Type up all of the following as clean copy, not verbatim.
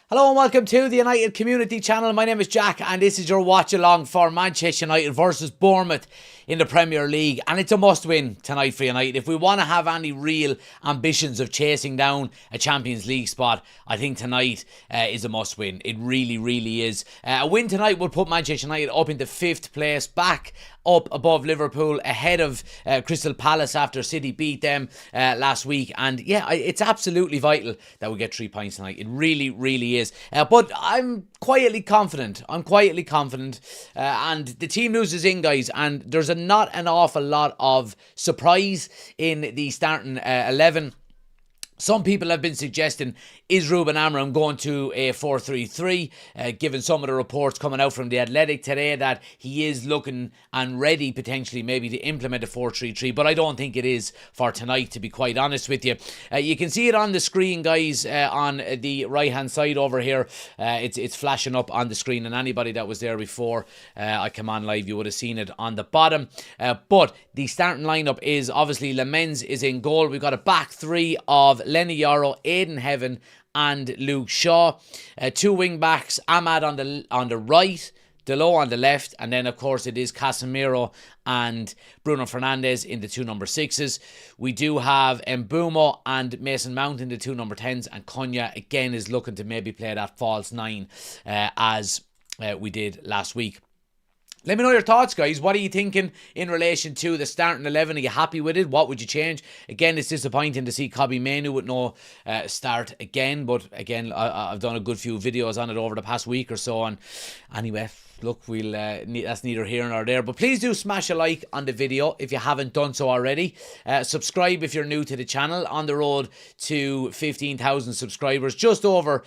Hello and welcome to the United Community Channel. My name is Jack and this is your watch along for Manchester United versus Bournemouth in the Premier League. And it's a must win tonight for United. If we want to have any real ambitions of chasing down a Champions League spot, I think tonight is a must win. It really, really is. A win tonight would put Manchester United up into 5th place, back up above Liverpool, ahead of Crystal Palace after City beat them last week. And yeah, it's absolutely vital that we get 3 points tonight. It really, really is. But I'm quietly confident. And the team loses in, guys, and there's not an awful lot of surprise in the starting 11. Some people have been suggesting, is Ruben Amorim going to a 4-3-3? Given some of the reports coming out from The Athletic today that he is looking and ready potentially maybe to implement a 4-3-3. But I don't think it is for tonight, to be quite honest with you. You can see it on the screen, guys, on the right-hand side over here. It's flashing up on the screen, and anybody that was there before I come on live, you would have seen it on the bottom. But the starting lineup is obviously Lamens is in goal. We've got a back three of Lenny Yoro, Aidan Heaven and Luke Shaw. 2 wing backs, Ahmad on the right, Delo on the left, and then of course it is Casemiro and Bruno Fernandes in the 2 number 6s. We do have Mbeumo and Mason Mount in the 2 number 10s, and Konya again is looking to maybe play that false 9 as we did last week. Let me know your thoughts, guys. What are you thinking in relation to the starting 11? Are you happy with it? What would you change? Again, it's disappointing to see Kobbie Mainoo with no start again. But again, I've done a good few videos on it over the past week or so. And anyway, look, that's neither here nor there. But please do smash a like on the video if you haven't done so already. Subscribe if you're new to the channel. On the road to 15,000 subscribers. Just over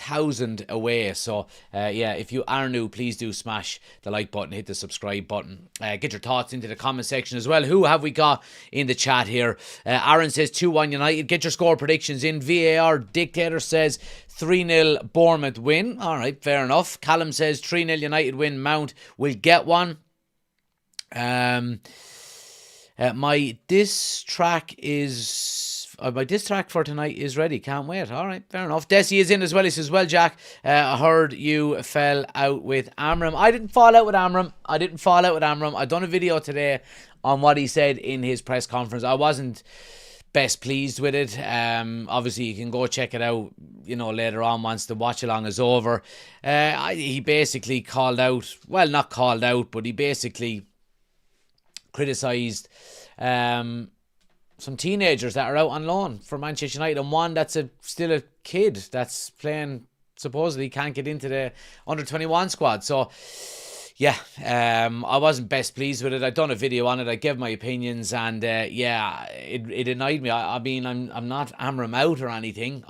1,000 away. So yeah, if you are new, please do smash the like button, hit the subscribe button, get your thoughts into the comment section as well. Who have we got in the chat here? Aaron says 2-1 United. Get your score predictions in. VAR Dictator says 3-0 Bournemouth win. Alright, fair enough. Callum says 3-0 United win. Mount will get one. My diss track for tonight is ready. Can't wait. All right, fair enough. Desi is in as well. He says, well, Jack, I heard you fell out with Amorim. I didn't fall out with Amorim. I've done a video today on what he said in his press conference. I wasn't best pleased with it. Obviously, you can go check it out, later on once the watch along is over. He basically not called out, but he basically criticised some teenagers that are out on loan for Manchester United, and one that's still a kid that's playing, supposedly can't get into the under-21 squad. So yeah, I wasn't best pleased with it. I'd done a video on it. I gave my opinions, and yeah, it annoyed me. I mean, I'm not Amorim out or anything.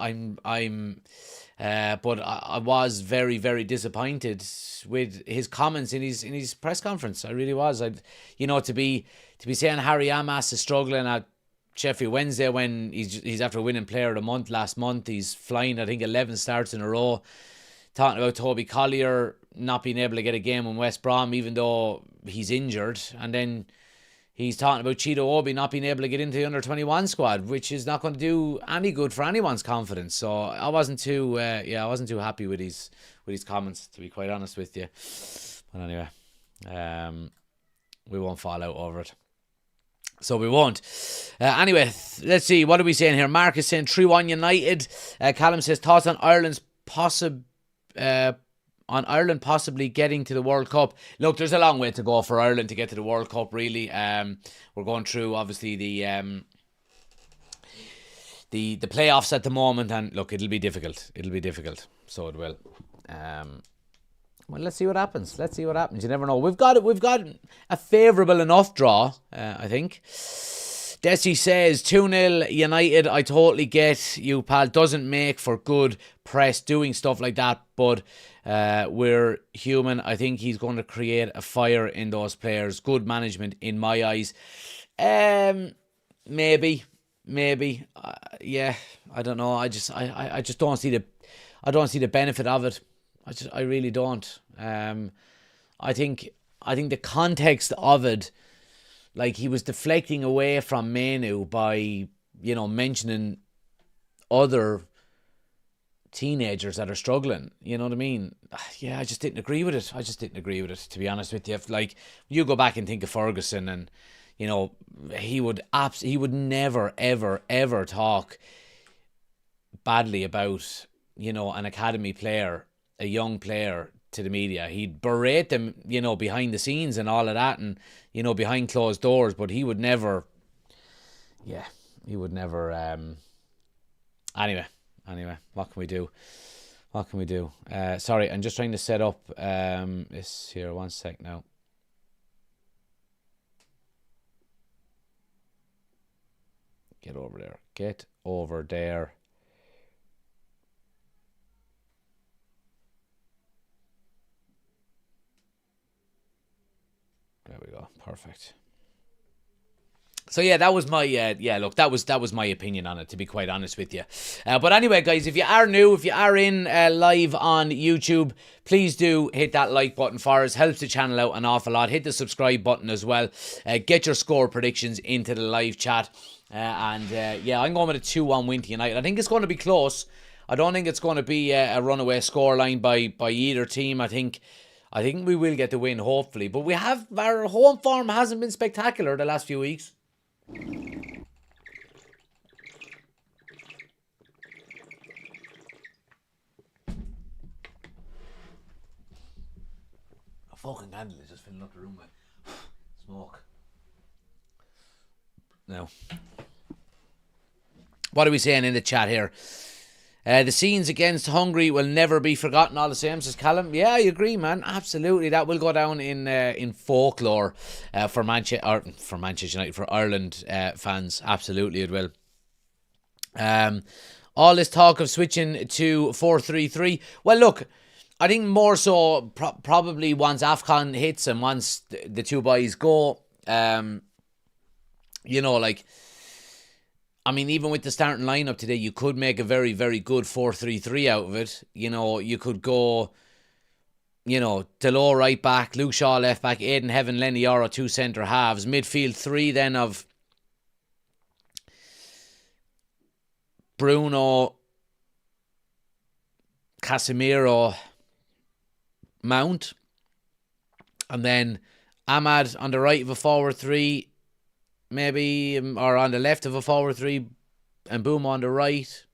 But I was very, very disappointed with his comments in his press conference. I really was. To be saying Harry Amas is struggling at Sheffield Wednesday when he's after winning Player of the Month last month. He's flying, I think, 11 starts in a row. Talking about Toby Collier not being able to get a game in West Brom even though he's injured, and then he's talking about Cheeto Obi not being able to get into the under-21 squad, which is not going to do any good for anyone's confidence. So I wasn't too happy with his comments, to be quite honest with you. But anyway, we won't fall out over it. So we won't. Anyway, let's see. What are we saying here? Mark is saying 3-1 United. Callum says thoughts on Ireland possibly getting to the World Cup. Look, there's a long way to go for Ireland to get to the World Cup, really. We're going through, obviously, the playoffs at the moment, and look, it'll be difficult. So it will. Well, let's see what happens. You never know. We've got a favourable enough draw, I think. Desi says 2-0 United. I totally get you, pal. Doesn't make for good press doing stuff like that, but we're human. I think he's going to create a fire in those players. Good management in my eyes. Maybe. Yeah, I don't know. I just don't see the benefit of it. I really don't. I think the context of it, like, he was deflecting away from Mainoo by, mentioning other teenagers that are struggling. You know what I mean? Yeah, I just didn't agree with it. To be honest with you. Like, you go back and think of Ferguson, and you know, he would never ever talk badly about, you know, an academy player, a young player, to the media. He'd berate them, you know, behind the scenes and all of that, and, you know, behind closed doors, but he would never, anyway, what can we do? Sorry, I'm just trying to set up this here. 1 sec now. Get over there. There we go. Perfect. So yeah, that was my that was my opinion on it, to be quite honest with you. But anyway, guys, if you are new, if you are in live on YouTube, please do hit that like button for us. Helps the channel out an awful lot. Hit the subscribe button as well. Get your score predictions into the live chat. I'm going with a 2-1 win to United. I think it's going to be close. I don't think it's going to be a runaway scoreline by either team. I think we will get the win, hopefully. But our home form hasn't been spectacular the last few weeks. A fucking candle is just filling up the room with smoke. Now, what are we saying in the chat here? The scenes against Hungary will never be forgotten, all the same, says Callum. Yeah, I agree, man. Absolutely. That will go down in folklore for Manchester United, for Ireland fans. Absolutely, it will. All this talk of switching to 4-3-3. Well, look, I think more so probably once AFCON hits and once the two boys go, you know, like, I mean, even with the starting lineup today, you could make a very, very good 4-3-3 out of it. You know, you could go, you know, Delors right back, Luke Shaw left back, Aidan Heaven, Lenny Yoro, two centre halves, midfield three then of Bruno, Casemiro, Mount, and then Ahmad on the right of a forward three, maybe, or on the left of a forward three, and Boom on the right,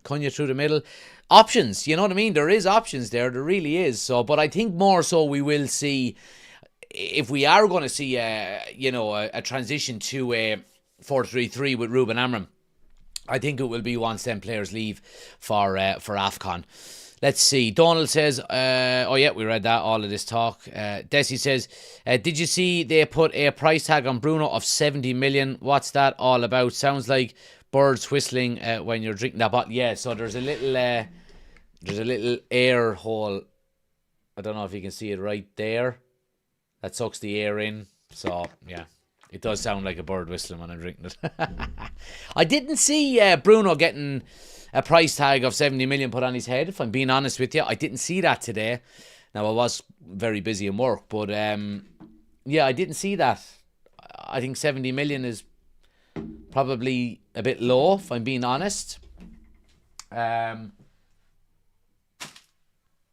Cunha through the middle. Options, you know what I mean? There is options there really is. So, but I think more so we will see, if we are going to see a transition to a 4-3-3 with Ruben Amorim, I think it will be once them players leave for AFCON. Let's see. Donald says, we read that, all of this talk. Desi says, did you see they put a price tag on Bruno of 70 million? What's that all about? Sounds like birds whistling when you're drinking that bottle. Yeah, so there's a little air hole. I don't know if you can see it right there. That sucks the air in. So, yeah. It does sound like a bird whistling when I'm drinking it. I didn't see Bruno getting a price tag of 70 million put on his head, if I'm being honest with you. I didn't see that today. Now, I was very busy in work, but I didn't see that. I think 70 million is probably a bit low, if I'm being honest. I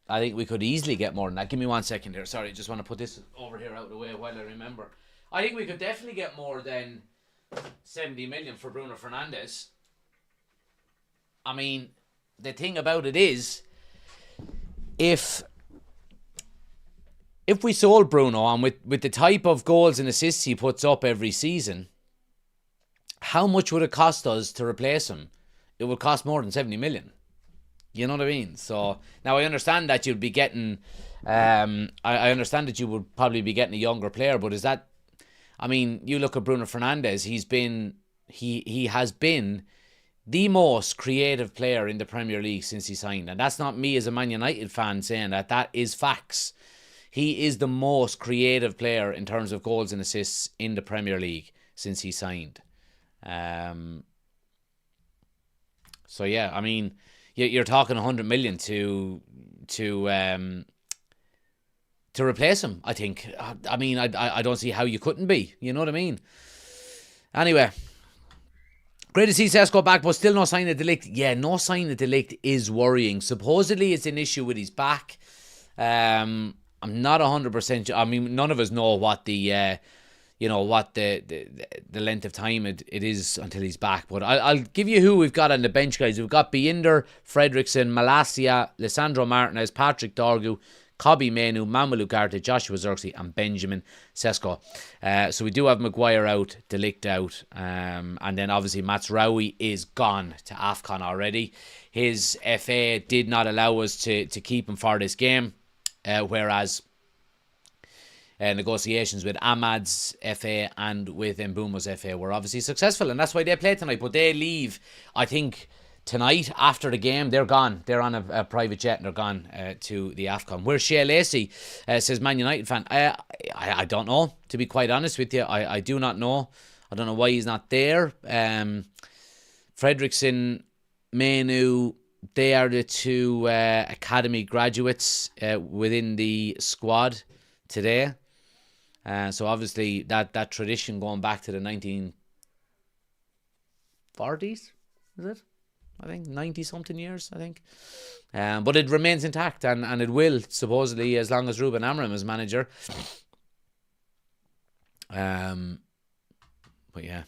think we could easily get more than that. Give me 1 second here. Sorry, just want to put this over here out of the way while I remember. I think we could definitely get more than 70 million for Bruno Fernandes. I mean, the thing about it is, if we sold Bruno, and with the type of goals and assists he puts up every season, how much would it cost us to replace him? It would cost more than 70 million. You know what I mean? So, now I understand that you'd be getting, I understand that you would probably be getting a younger player, but is that, I mean, you look at Bruno Fernandes, he has been the most creative player in the Premier League since he signed. And that's not me as a Man United fan saying that. That is facts. He is the most creative player in terms of goals and assists in the Premier League since he signed. So, yeah, I mean, you're talking 100 million to replace him, I think. I mean, I don't see how you couldn't be. You know what I mean? Anyway, Great to see Sesko back, but still no sign of Delict. Yeah, no sign of Delict is worrying. Supposedly it's an issue with his back. I'm not 100%. I mean, none of us know what the what the length of time it is until he's back. But I'll give you who we've got on the bench, guys. We've got Binder, Fredrickson, Malacia, Lisandro Martinez, Patrick Dorgu, Kobbie Mainoo, Mamadou Ugarte, Joshua Zirkzee and Benjamin Sesko. So we do have Maguire out, Delict out, and then obviously Mazraoui is gone to AFCON already. His FA did not allow us to keep him for this game, whereas negotiations with Ahmad's FA and with Mbeumo's FA were obviously successful, and that's why they play tonight. But they leave, I think, tonight after the game. They're gone. They're on a private jet and they're gone to the AFCON. Where's Shea Lacey? Says Man United fan. I don't know, to be quite honest with you. I do not know. I don't know why he's not there. Fredrickson, Mainoo, they are the two academy graduates within the squad today. So obviously that tradition going back to the 1940s, is it? I think 90-something years, I think. But it remains intact, and it will, supposedly, as long as Ruben Amorim is manager. But yeah.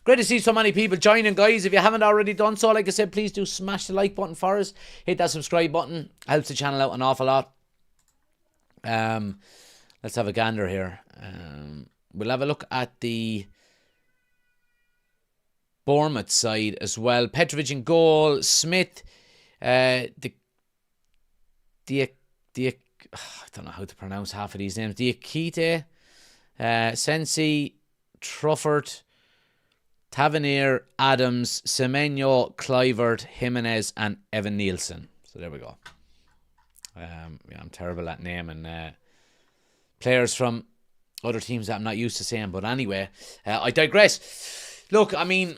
Great to see so many people joining, guys. If you haven't already done so, like I said, please do smash the like button for us. Hit that subscribe button. Helps the channel out an awful lot. Let's have a gander here. We'll have a look at the Bournemouth side as well. Petrovic in goal. Smith. I don't know how to pronounce half of these names. Diakite. Sensi. Truffert. Tavernier. Adams. Semenyo. Clivert. Jimenez. And Evan Nielsen. So there we go. I'm terrible at naming players from other teams that I'm not used to saying. But anyway, I digress. Look, I mean,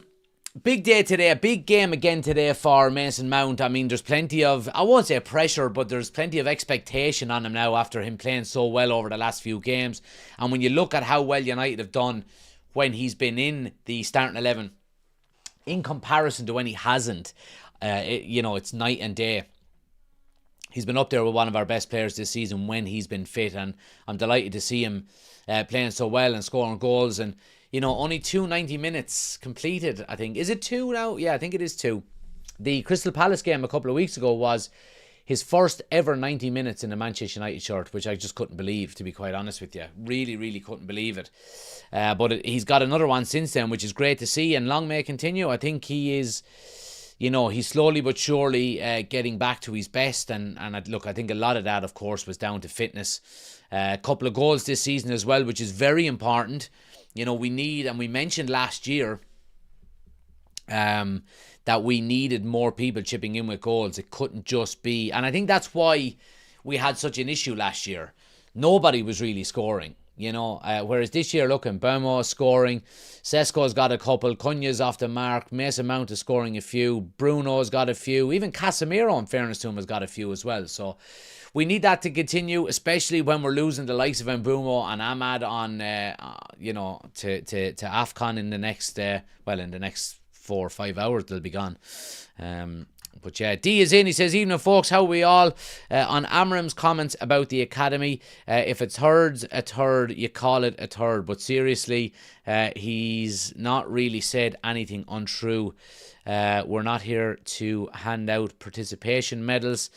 big day today, a big game again today for Mason Mount. I mean, there's plenty of, I won't say pressure, but there's plenty of expectation on him now after him playing so well over the last few games. And when you look at how well United have done when he's been in the starting 11, in comparison to when he hasn't, it's night and day. He's been up there with one of our best players this season when he's been fit, and I'm delighted to see him playing so well and scoring goals. And, only 2 90 minutes completed, I think. Is it 2 now? Yeah, I think it is 2. The Crystal Palace game a couple of weeks ago was his first ever 90 minutes in a Manchester United shirt, which I just couldn't believe, to be quite honest with you. Really, really couldn't believe it. But he's got another one since then, which is great to see, and long may it continue. I think he is, he's slowly but surely getting back to his best. And look, I think a lot of that, of course, was down to fitness. A couple of goals this season as well, which is very important. We need, and we mentioned last year that we needed more people chipping in with goals. It couldn't just be, and I think that's why we had such an issue last year. Nobody was really scoring, whereas this year, look, Mbeumo is scoring, Sesko's got a couple, Cunha's off the mark, Mason Mount is scoring a few, Bruno's got a few, even Casemiro, in fairness to him, has got a few as well. So we need that to continue, especially when we're losing the likes of Mbeumo and Ahmad on, to AFCON in the next, in the next 4 or 5 hours they'll be gone. But yeah, D is in. He says, evening folks, how are we all? On Amorim's comments about the academy, if a third's a third, you call it a third. But seriously, he's not really said anything untrue. We're not here to hand out participation medals.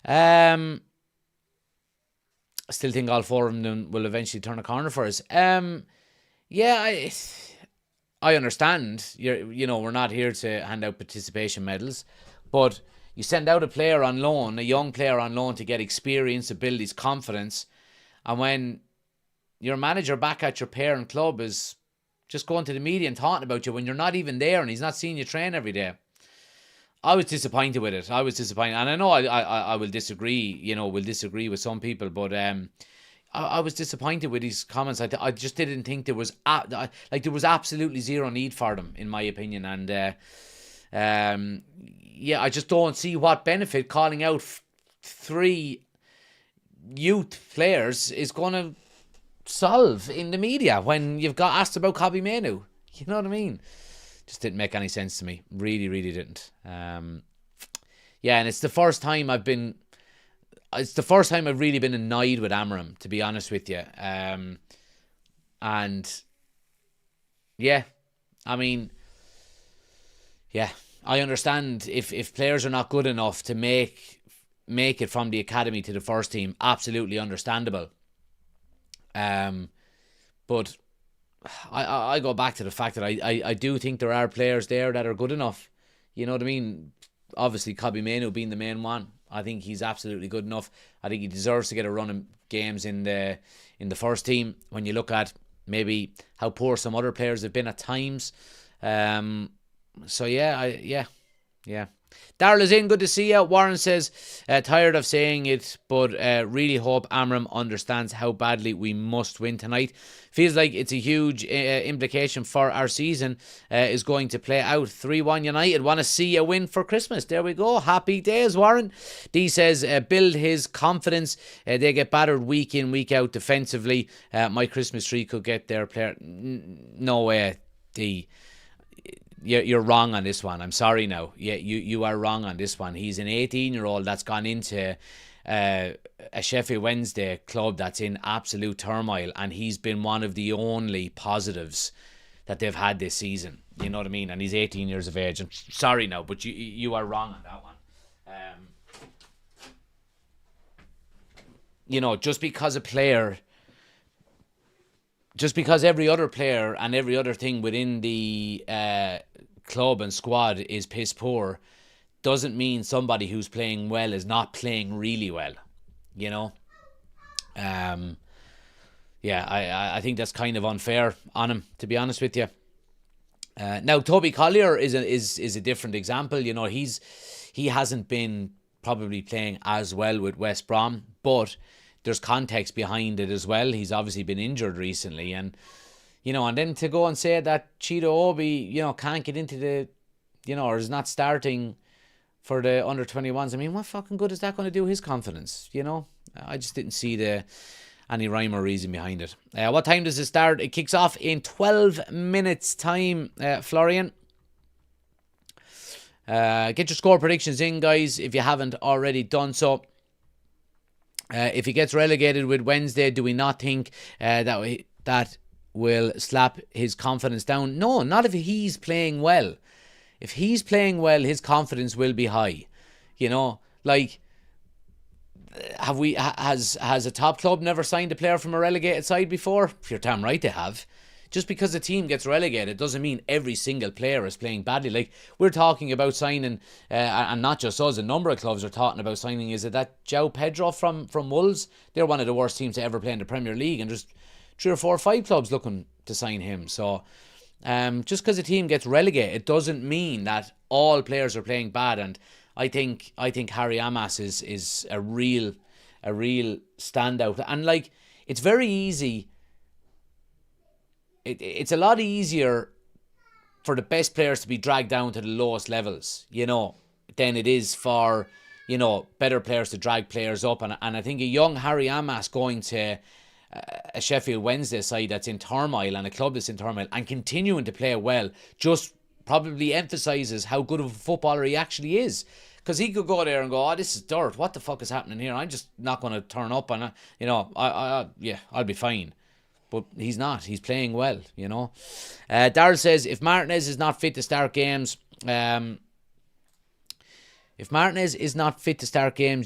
I still think all 4 of them will eventually turn a corner for us. I understand. We're not here to hand out participation medals, but you send out a player on loan, a young player on loan, to get experience, to build his confidence, and when your manager back at your parent club is just going to the media and talking about you when you're not even there and he's not seeing you train every day, I was disappointed with it. I was disappointed, and I know I will disagree. Will disagree with some people, but I was disappointed with his comments. I just didn't think there was there was absolutely zero need for them, in my opinion. And I just don't see what benefit calling out 3 youth players is going to solve in the media when you've got asked about Kobbie Mainoo. You know what I mean? Just didn't make any sense to me. Really, really didn't. Yeah, and it's the first time I've really been annoyed with Amorim, to be honest with you. And yeah, I mean, yeah, I understand if players are not good enough to make it from the academy to the first team, absolutely understandable. But I go back to the fact that I do think there are players there that are good enough. You know what I mean? Obviously, Kobbie Mainoo being the main one. I think he's absolutely good enough. I think he deserves to get a run in games in the first team. When you look at maybe how poor some other players have been at times. So yeah. Darryl is in, good to see you. Warren says, tired of saying it, but really hope Amorim understands how badly we must win tonight. Feels like it's a huge implication for our season is going to play out. 3-1 United. Want to see a win for Christmas. There we go. Happy days, Warren. D says, build his confidence. They get battered week in, week out defensively. My Christmas tree could get their player. No way, D. You're wrong on this one. I'm sorry now. Yeah, you are wrong on this one. He's an 18-year-old that's gone into a Sheffield Wednesday club that's in absolute turmoil, and he's been one of the only positives that they've had this season. You know what I mean? And he's 18 years of age. I'm sorry now, but you are wrong on that one. Just because every other player and every other thing within the club and squad is piss poor, doesn't mean somebody who's playing well is not playing really well. I think that's kind of unfair on him, to be honest with you. Now, Toby Collier is a different example. He hasn't been probably playing as well with West Brom, but there's context behind it as well. He's obviously been injured recently, and then to go and say that Cheeto Obi, can't get into the, or is not starting for the under 21s. I mean, what fucking good is that going to do his confidence? I just didn't see any rhyme or reason behind it. What time does it start? It kicks off in 12 minutes time, Florian. Get your score predictions in, guys, if you haven't already done so. If he gets relegated with Wednesday, do we not think that will slap his confidence down? No, not if he's playing well. If he's playing well, his confidence will be high. Has a top club never signed a player from a relegated side before? You're damn right they have. Just because a team gets relegated doesn't mean every single player is playing badly. Like, we're talking about signing, and not just us, a number of clubs are talking about signing, is it that João Pedro from Wolves? They're one of the worst teams to ever play in the Premier League, and there's 3 or 4 or 5 clubs looking to sign him. So, just because a team gets relegated, it doesn't mean that all players are playing bad. And I think Harry Amas is a real standout. And it's very easy. It's a lot easier for the best players to be dragged down to the lowest levels, than it is for, better players to drag players up. And I think a young Harry Amas going to a Sheffield Wednesday side that's in turmoil and a club that's in turmoil and continuing to play well just probably emphasises how good of a footballer he actually is. Because he could go there and go, this is dirt. What the fuck is happening here? I'm just not going to turn up and, I'll be fine. But he's not. He's playing well, Darryl says, if Martinez is not fit to start games,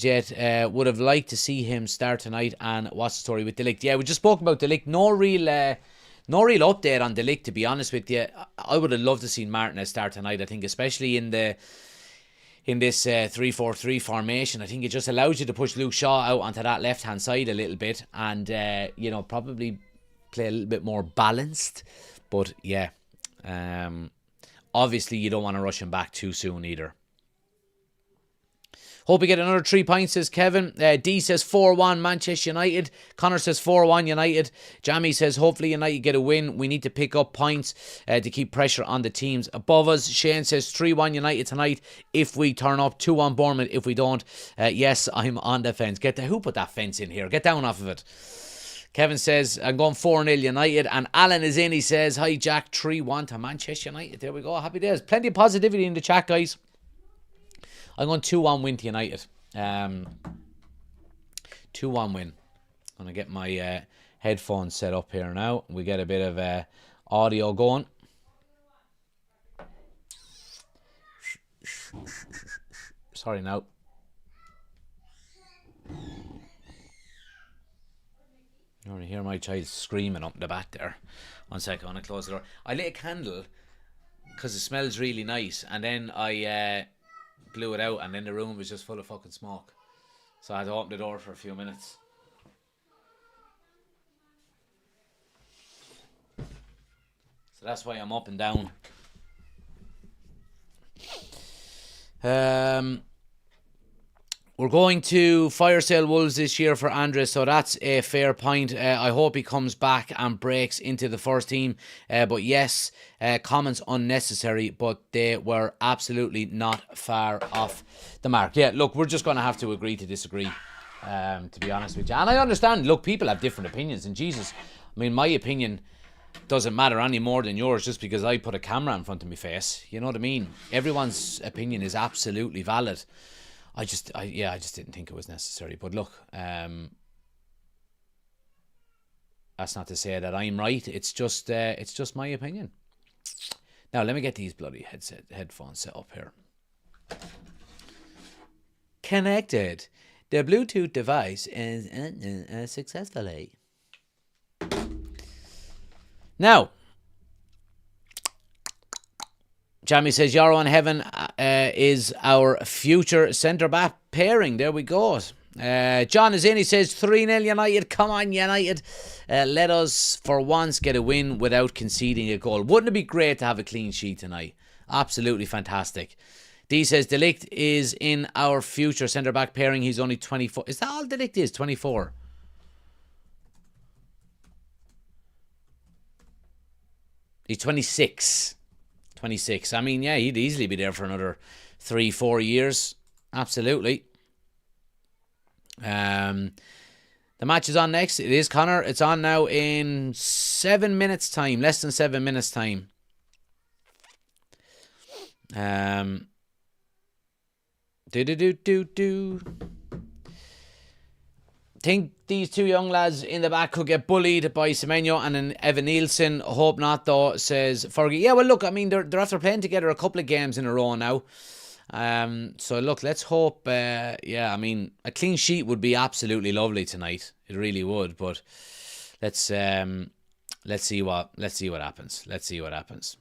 yet, would have liked to see him start tonight. And what's the story with De Ligt? Yeah, we just spoke about De Ligt. No real update on De Ligt, to be honest with you. I would have loved to see Martinez start tonight. I think especially in this 3-4-3 formation, I think it just allows you to push Luke Shaw out onto that left-hand side a little bit and, probably play a little bit more balanced. But, yeah, obviously you don't want to rush him back too soon either. Hope we get another 3 points, says Kevin. D says 4-1 Manchester United. Connor says 4-1 United. Jamie says hopefully United get a win. We need to pick up points to keep pressure on the teams above us. Shane says 3-1 United tonight if we turn up. 2-1 Bournemouth if we don't. Yes, I'm on the fence. Who put that fence in here? Get down off of it. Kevin says, I'm going 4-0 United. And Alan is in. He says, hi, Jack, 3-1 to Manchester United. There we go. Happy days. Plenty of positivity in the chat, guys. I'm going 2-1 win to United. 2-1 win. I'm going to get my headphones set up here now. We get a bit of audio going. Sorry now. You only hear my child screaming up the back there. 1 second, I'm going to close the door. I lit a candle because it smells really nice, and then I blew it out, and then the room was just full of fucking smoke. So I had to open the door for a few minutes. So that's why I'm up and down. We're going to fire sale Wolves this year for Andres, so that's a fair point. I hope he comes back and breaks into the first team. But yes, comments unnecessary, but they were absolutely not far off the mark. Yeah, look, we're just going to have to agree to disagree, to be honest with you. And I understand, look, people have different opinions, and Jesus, I mean, my opinion doesn't matter any more than yours just because I put a camera in front of my face. You know what I mean? Everyone's opinion is absolutely valid. I just didn't think it was necessary. But look, that's not to say that I'm right. It's just my opinion. Now let me get these bloody headphones set up here. Connected. The Bluetooth device is successfully. Now, Jamie says, Yarrow and Heaven is our future centre-back pairing. There we go. John is in. He says, 3-0 United. Come on, United. Let us, for once, get a win without conceding a goal. Wouldn't it be great to have a clean sheet tonight? Absolutely fantastic. D says, De Ligt is in our future centre-back pairing. He's only 24. Is that all De Ligt is? 24? He's 26. 26. I mean, yeah, he'd easily be there for another 3-4 years. Absolutely. The match is on next. It is, Connor. It's on now in 7 minutes' time. Less than 7 minutes' time. Think these two young lads in the back could get bullied by Semenyo and then Evan Nielsen. Hope not, though, says Fergie. Yeah, well, look, I mean, they're after playing together a couple of games in a row now. So, look, let's hope, I mean, a clean sheet would be absolutely lovely tonight. It really would, but let's see what happens. Let's see what happens.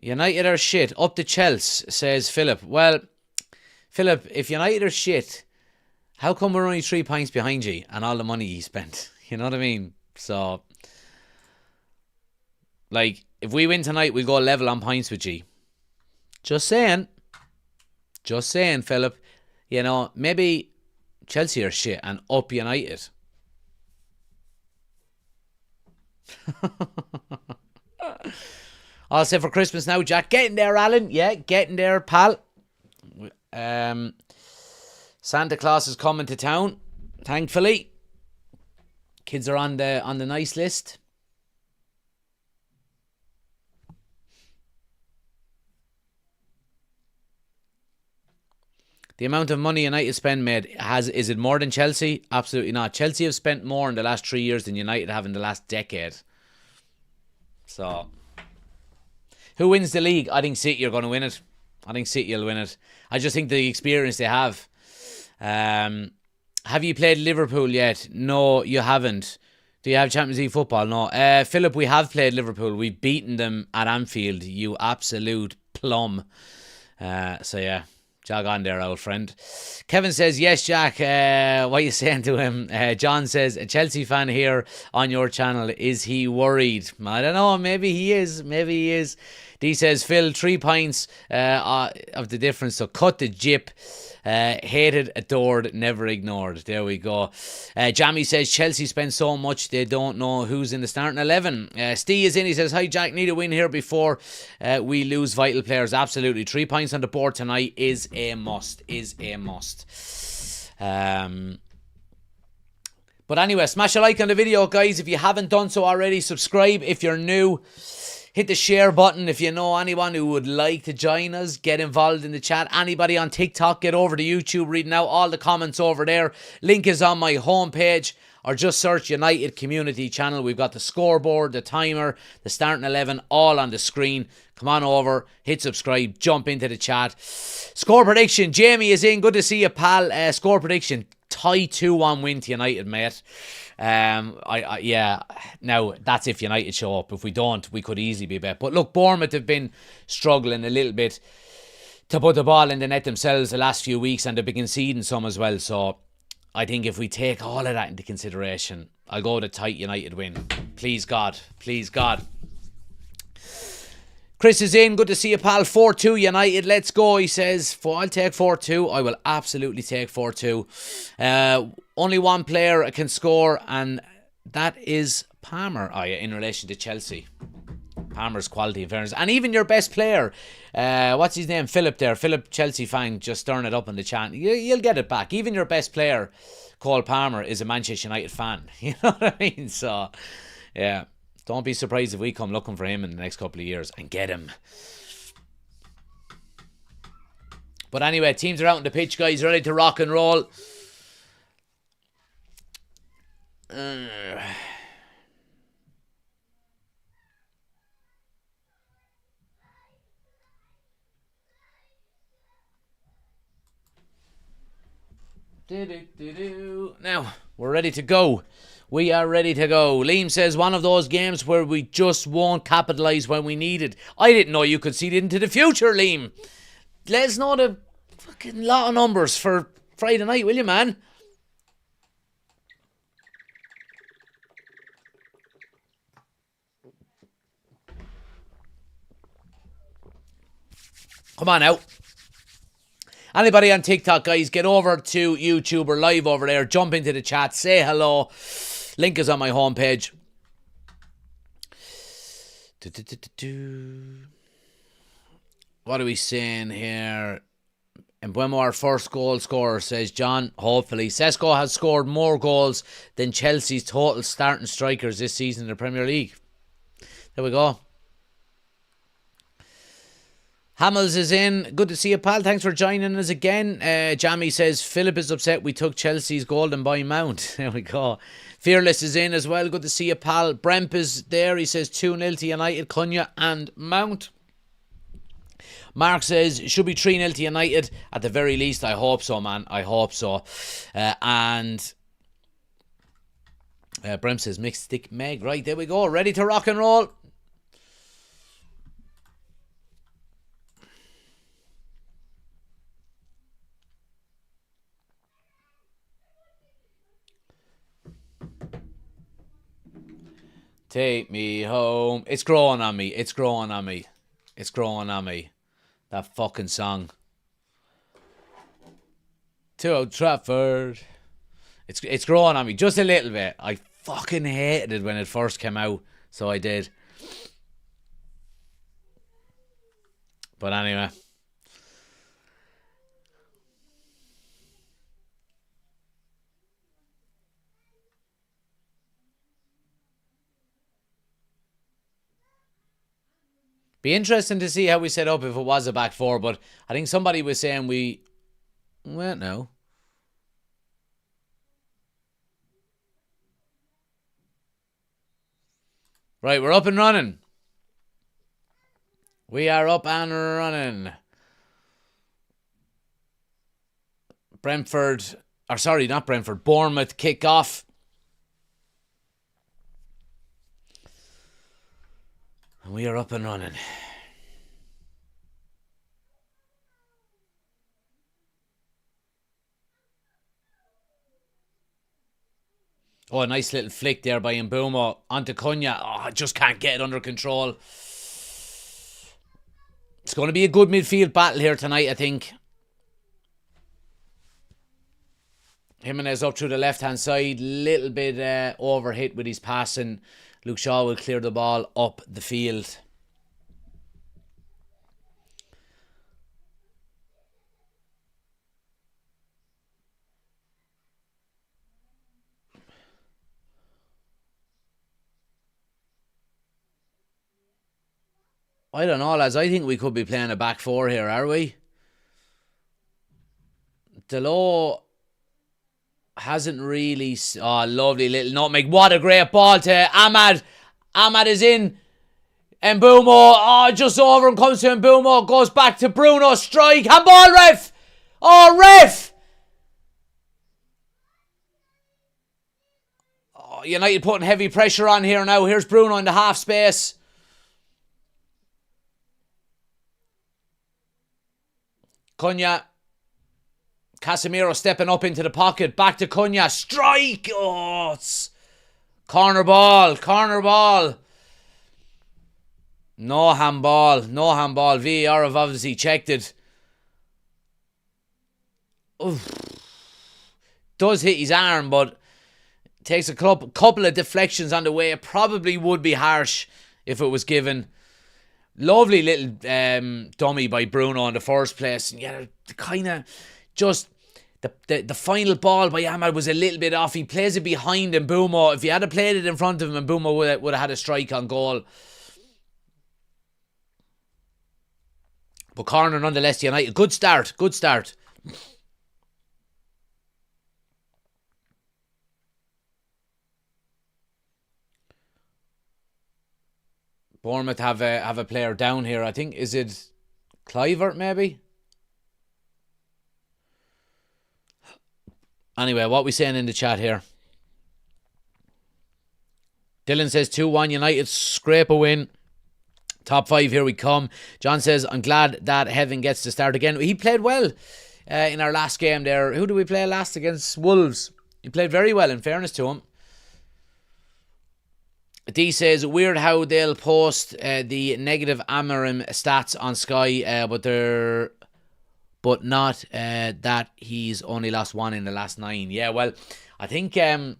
United are shit. Up to Chelsea, says Philip. Well, Philip, if United are shit, how come we're only 3 points behind you and all the money you spent? You know what I mean? So, like, if we win tonight, we'll go level on points with you. Just saying. Just saying, Philip. You know, maybe Chelsea are shit and up United. All set for Christmas now, Jack. Getting there, Alan. Yeah, getting there, pal. Santa Claus is coming to town, thankfully. Kids are on the nice list. The amount of money United spend is it more than Chelsea? Absolutely not. Chelsea have spent more in the last 3 years than United have in the last decade. So, who wins the league? I think City are going to win it. I think City will win it. I just think the experience they have. Have you played Liverpool yet? No, you haven't. Do you have Champions League football? No. Philip, we have played Liverpool. We've beaten them at Anfield. You absolute plum. So yeah, jog on there, old friend. Kevin says, yes, Jack. What are you saying to him? John says, a Chelsea fan here on your channel. Is he worried? I don't know. Maybe he is. Maybe he is. D says, Phil, 3 pints of the difference. So cut the jip. Hated, adored, never ignored. There we go. Jamie says, Chelsea spend so much they don't know who's in the starting 11. Steve is in. He says, hi Jack, need a win here before we lose vital players. Absolutely. 3 points on the board tonight is a must. But anyway, smash a like on the video, guys. If you haven't done so already, subscribe if you're new. Hit the share button if you know anyone who would like to join us. Get involved in the chat. Anybody on TikTok, get over to YouTube, reading out all the comments over there. Link is on my homepage, or just search United Community Channel. We've got the scoreboard, the timer, the starting 11, all on the screen. Come on over, hit subscribe, jump into the chat. Score prediction, Jamie is in. Good to see you, pal. Score prediction, tie 2-1 win to United, mate. Yeah, now that's if United show up. If we don't, we could easily be better. But look, Bournemouth have been struggling a little bit to put the ball in the net themselves the last few weeks, and they've been conceding some as well. So I think if we take all of that into consideration, I'll go with a tight United win. Please God, please God. Chris is in. Good to see you, pal. 4-2 United. Let's go, he says. I'll take 4-2. I will absolutely take 4-2. Only one player can score, and that is Palmer, in relation to Chelsea. Palmer's quality, in fairness. And even your best player, what's his name? Philip there. Philip, Chelsea fan, just stirring it up in the chat. You'll get it back. Even your best player, Cole Palmer, is a Manchester United fan. You know what I mean? So, yeah. Don't be surprised if we come looking for him in the next couple of years and get him. But anyway, teams are out on the pitch, guys, ready to rock and roll. Now, we're ready to go. We are ready to go. Liam says, one of those games where we just won't capitalise when we need it. I didn't know you could see into the future, Liam. Let us know the fucking lot of numbers for Friday night, will you, man? Come on out. Anybody on TikTok, guys, get over to YouTube or live over there. Jump into the chat. Say hello. Link is on my homepage. What are we saying here? And when our first goal scorer, says John, hopefully. Sesko has scored more goals than Chelsea's total starting strikers this season in the Premier League. There we go. Hamels is in. Good to see you, pal. Thanks for joining us again. Jamie says, Philip is upset we took Chelsea's golden boy Mount. There we go. Fearless is in as well. Good to see you, pal. Bremp is there. He says 2-0 to United, Cunha and Mount. Mark says, should be 3-0 to United at the very least. I hope so, man. I hope so. And Bremp says, mixed stick Meg. Right, there we go. Ready to rock and roll. Take me home. It's growing on me. It's growing on me. It's growing on me. That fucking song. To Old Trafford. It's growing on me just a little bit. I fucking hated it when it first came out. So I did. But anyway. Be interesting to see how we set up if it was a back four, but I think somebody was saying we... Well, no. Right, we're up and running. We are up and running. Brentford... Or sorry, not Brentford. Bournemouth kick off. We are up and running. Oh, a nice little flick there by Mbumo onto Cunha. Oh, I just can't get it under control. It's going to be a good midfield battle here tonight, I think. Jimenez up through the left-hand side. Little bit overhit with his passing. Luke Shaw will clear the ball up the field. I don't know, lads. I think we could be playing a back four here, are we? Delo hasn't really... Oh, lovely little nutmeg. What a great ball to Ahmad. Ahmad is in. Mbumo. Oh, just over and comes to Mbumo. Goes back to Bruno. Strike. Handball, ref. Oh, ref. Oh, United putting heavy pressure on here now. Here's Bruno in the half space. Cunha. Casemiro stepping up into the pocket. Back to Cunha. Strike. Oh, it's corner ball. Corner ball. No handball. No handball. VAR have obviously checked it. Oof. Does hit his arm, but takes a couple of deflections on the way. It probably would be harsh if it was given. Lovely little dummy by Bruno in the first place. And yeah, kind of just the final ball by Ahmad was a little bit off. He plays it behind Mbumo. If he had played it in front of him, Mbumo would have had a strike on goal. But corner nonetheless, United. Good start. Good start. Bournemouth have a player down here. I think, is it Clivert maybe? Anyway, what are we saying in the chat here? Dylan says 2-1 United, scrape a win. Top 5, here we come. John says, I'm glad that Heaven gets to start again. He played well in our last game there. Who did we play last? Against Wolves. He played very well, in fairness to him. D says, weird how they'll post the negative Amorim stats on Sky, but not that he's only lost 1 in the last 9. Yeah, well, I think Amorim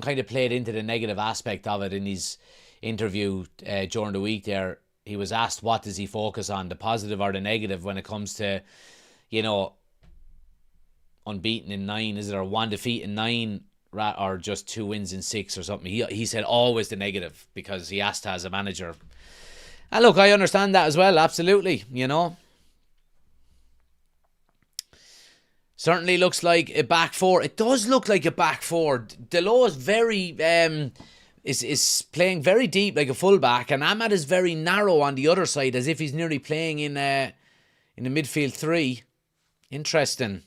kind of played into the negative aspect of it in his interview during the week there. He was asked what does he focus on, the positive or the negative when it comes to, unbeaten in 9, is it, or 1 defeat in 9, or just 2 wins in 6 or something. He said always the negative because he has to as a manager. And look, I understand that as well, absolutely, Certainly looks like a back four. It does look like a back four. Delo is very is playing very deep like a fullback, and Ahmad is very narrow on the other side, as if he's nearly playing in the midfield 3. Interesting.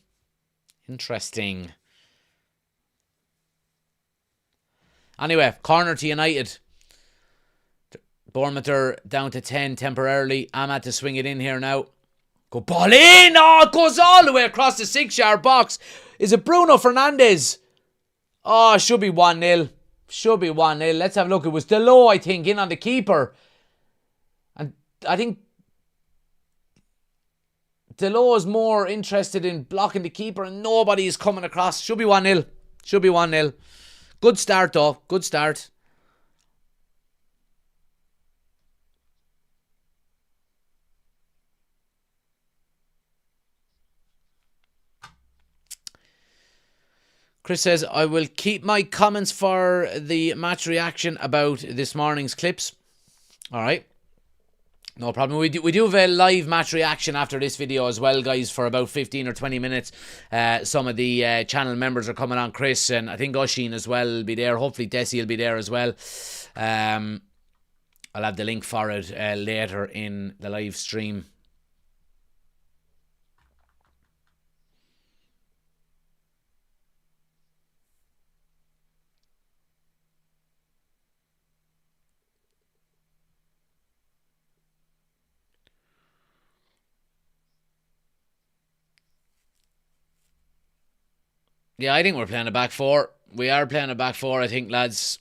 Anyway, corner to United. Bournemouth are down to 10 temporarily. Ahmad to swing it in here now. Go ball in! Oh, it goes all the way across the 6-yard box. Is it Bruno Fernandes? Oh, should be 1-0. Should be 1-0. Let's have a look. It was Delo, I think, in on the keeper. And I think Delo is more interested in blocking the keeper and nobody is coming across. Should be 1-0. Should be 1-0. Good start though. Good start. Chris says, I will keep my comments for the match reaction about this morning's clips. Alright. No problem. We do have a live match reaction after this video as well, guys, for about 15 or 20 minutes. Some of the channel members are coming on. Chris and I think Oshin as well will be there. Hopefully Desi will be there as well. I'll have the link for it later in the live stream. Yeah, I think we're playing a back four. We are playing a back four, I think, lads.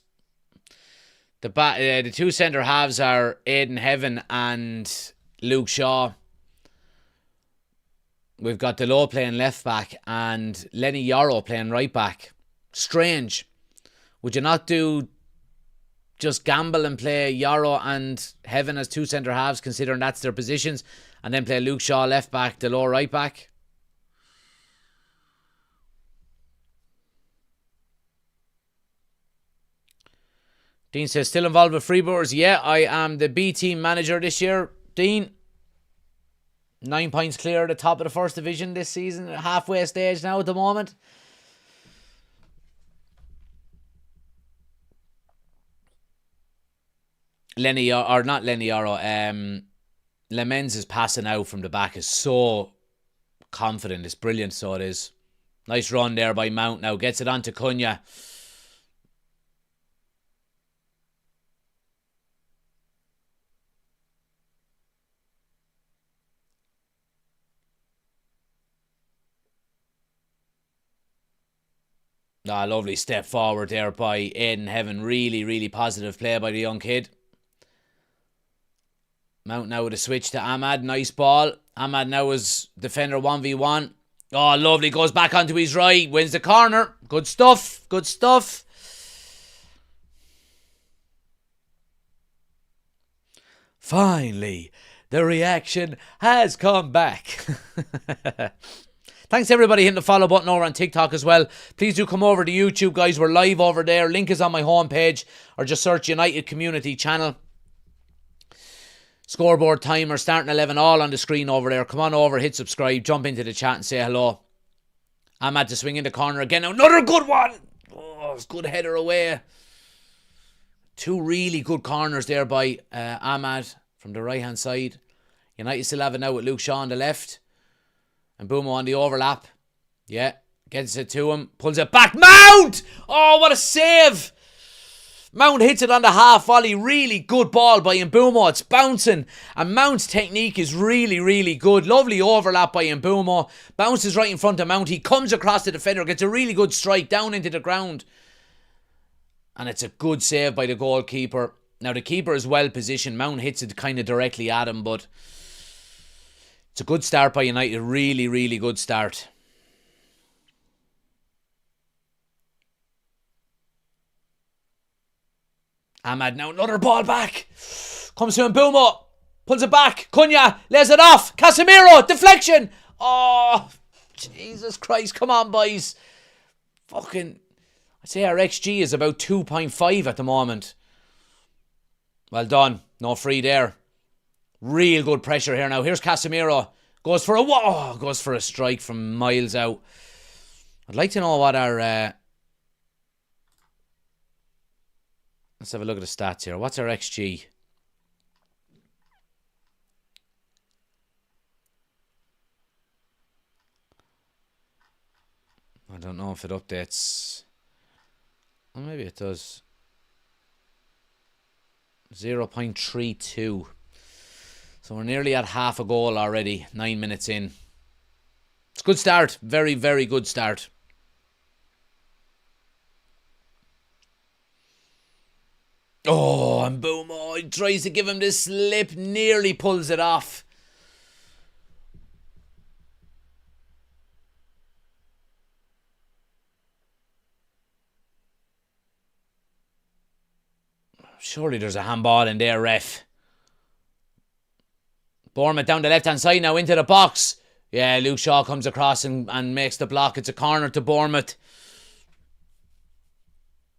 The 2 centre halves are Aiden Heaven and Luke Shaw. We've got Delo playing left back and Lenny Yarrow playing right back. Strange. Would you not do just gamble and play Yarrow and Heaven as two centre halves, considering that's their positions, and then play Luke Shaw left back, Delo right back? Dean says, still involved with Freebooters? Yeah, I am the B team manager this year. Dean, 9 points clear at the top of the first division this season. Halfway stage now at the moment. Lemens is passing out from the back is so confident. It's brilliant, so it is. Nice run there by Mount now. Gets it on to Cunha. Lovely step forward there by Aidan Heaven. Really, really positive play by the young kid. Mount now with a switch to Ahmad. Nice ball. Ahmad now is defender 1v1. Oh, lovely. Goes back onto his right. Wins the corner. Good stuff. Good stuff. Finally, the reaction has come back. Thanks everybody hitting the follow button over on TikTok as well. Please do come over to YouTube, guys. We're live over there. Link is on my homepage, or just search United Community Channel. Scoreboard timer, starting 11, all on the screen over there. Come on over, hit subscribe, jump into the chat and say hello. Ahmad to swing in the corner again. Another good one. Oh, it's good header away. Two really good corners there by Ahmad from the right hand side. United still have it now with Luke Shaw on the left. And Boomo on the overlap. Yeah. Gets it to him. Pulls it back. Mount! Oh, what a save! Mount hits it on the half volley. Really good ball by Mbeumo. It's bouncing. And Mount's technique is really, really good. Lovely overlap by Mbeumo. Bounces right in front of Mount. He comes across the defender. Gets a really good strike down into the ground. And it's a good save by the goalkeeper. Now the keeper is well positioned. Mount hits it kind of directly at him, but it's a good start by United. Really, really good start. Ahmad now, another ball back. Comes to Mbeumo. Pulls it back. Cunha lays it off. Casemiro, deflection. Oh, Jesus Christ. Come on, boys. Fucking, I'd say our XG is about 2.5 at the moment. Well done. No free there. Real good pressure here now. Here's Casemiro. Goes for a strike from miles out. I'd like to know what our... let's have a look at the stats here. What's our XG? I don't know if it updates. Well, maybe it does. 0.32. So we're nearly at half a goal already. 9 minutes in. It's a good start. Very, very good start. Oh, and Mbeumo, he tries to give him this slip. Nearly pulls it off. Surely there's a handball in there, ref. Bournemouth down the left-hand side now into the box. Yeah, Luke Shaw comes across and makes the block. It's a corner to Bournemouth.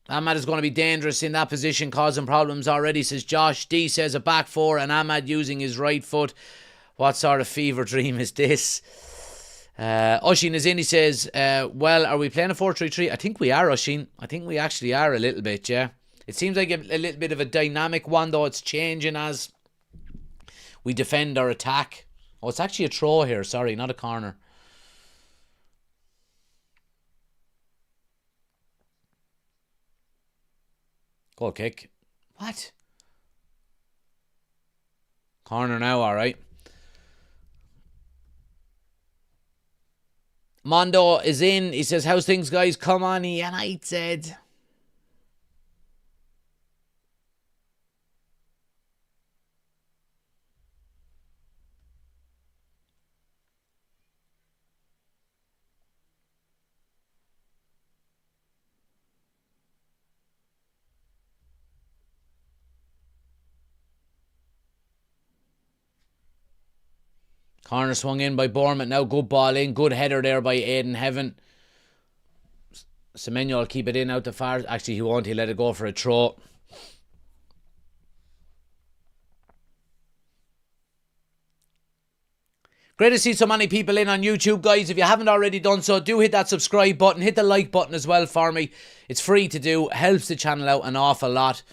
Ahmad is going to be dangerous in that position, causing problems already, says Josh. D says a back four and Ahmad using his right foot. What sort of fever dream is this? Oshin is in, he says, well, are we playing a 4-3-3? I think we are, Oshin. I think we actually are a little bit, yeah. It seems like a little bit of a dynamic one, though. It's changing as we defend or attack. Oh, it's actually a throw here. Sorry, not a corner. Goal kick. What? Corner now, alright. Mondo is in. He says, how's things, guys? Come on, United. Corner swung in by Bournemouth. Now good ball in. Good header there by Aidan Heaven. Semenyo will keep it in out the far. Actually, he won't. He'll let it go for a throw. Great to see so many people in on YouTube, guys. If you haven't already done so, do hit that subscribe button. Hit the like button as well for me. It's free to do. Helps the channel out an awful lot.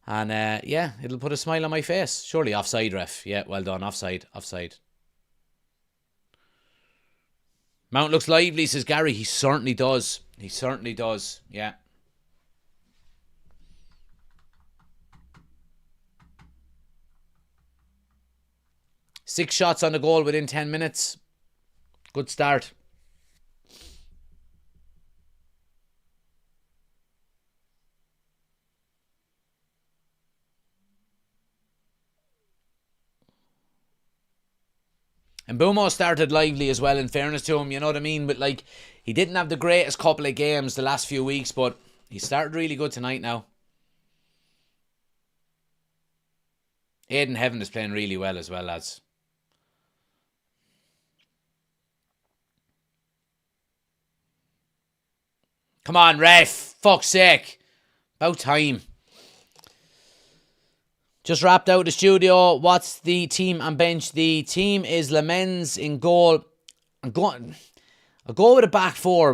And yeah, it'll put a smile on my face. Surely offside, ref. Yeah, well done. Offside. Offside. Mount looks lively, says Gary. He certainly does. He certainly does. Yeah. Six shots on the goal within 10 minutes. Good start. And Bumo started lively as well, in fairness to him, you know what I mean? But like, he didn't have the greatest couple of games the last few weeks, but he started really good tonight now. Aidan Heaven is playing really well as well, lads. Come on, ref. Fuck's sake. About time. Just wrapped out the studio. What's the team and bench? The team is Lemens in goal. I'll go with a back four,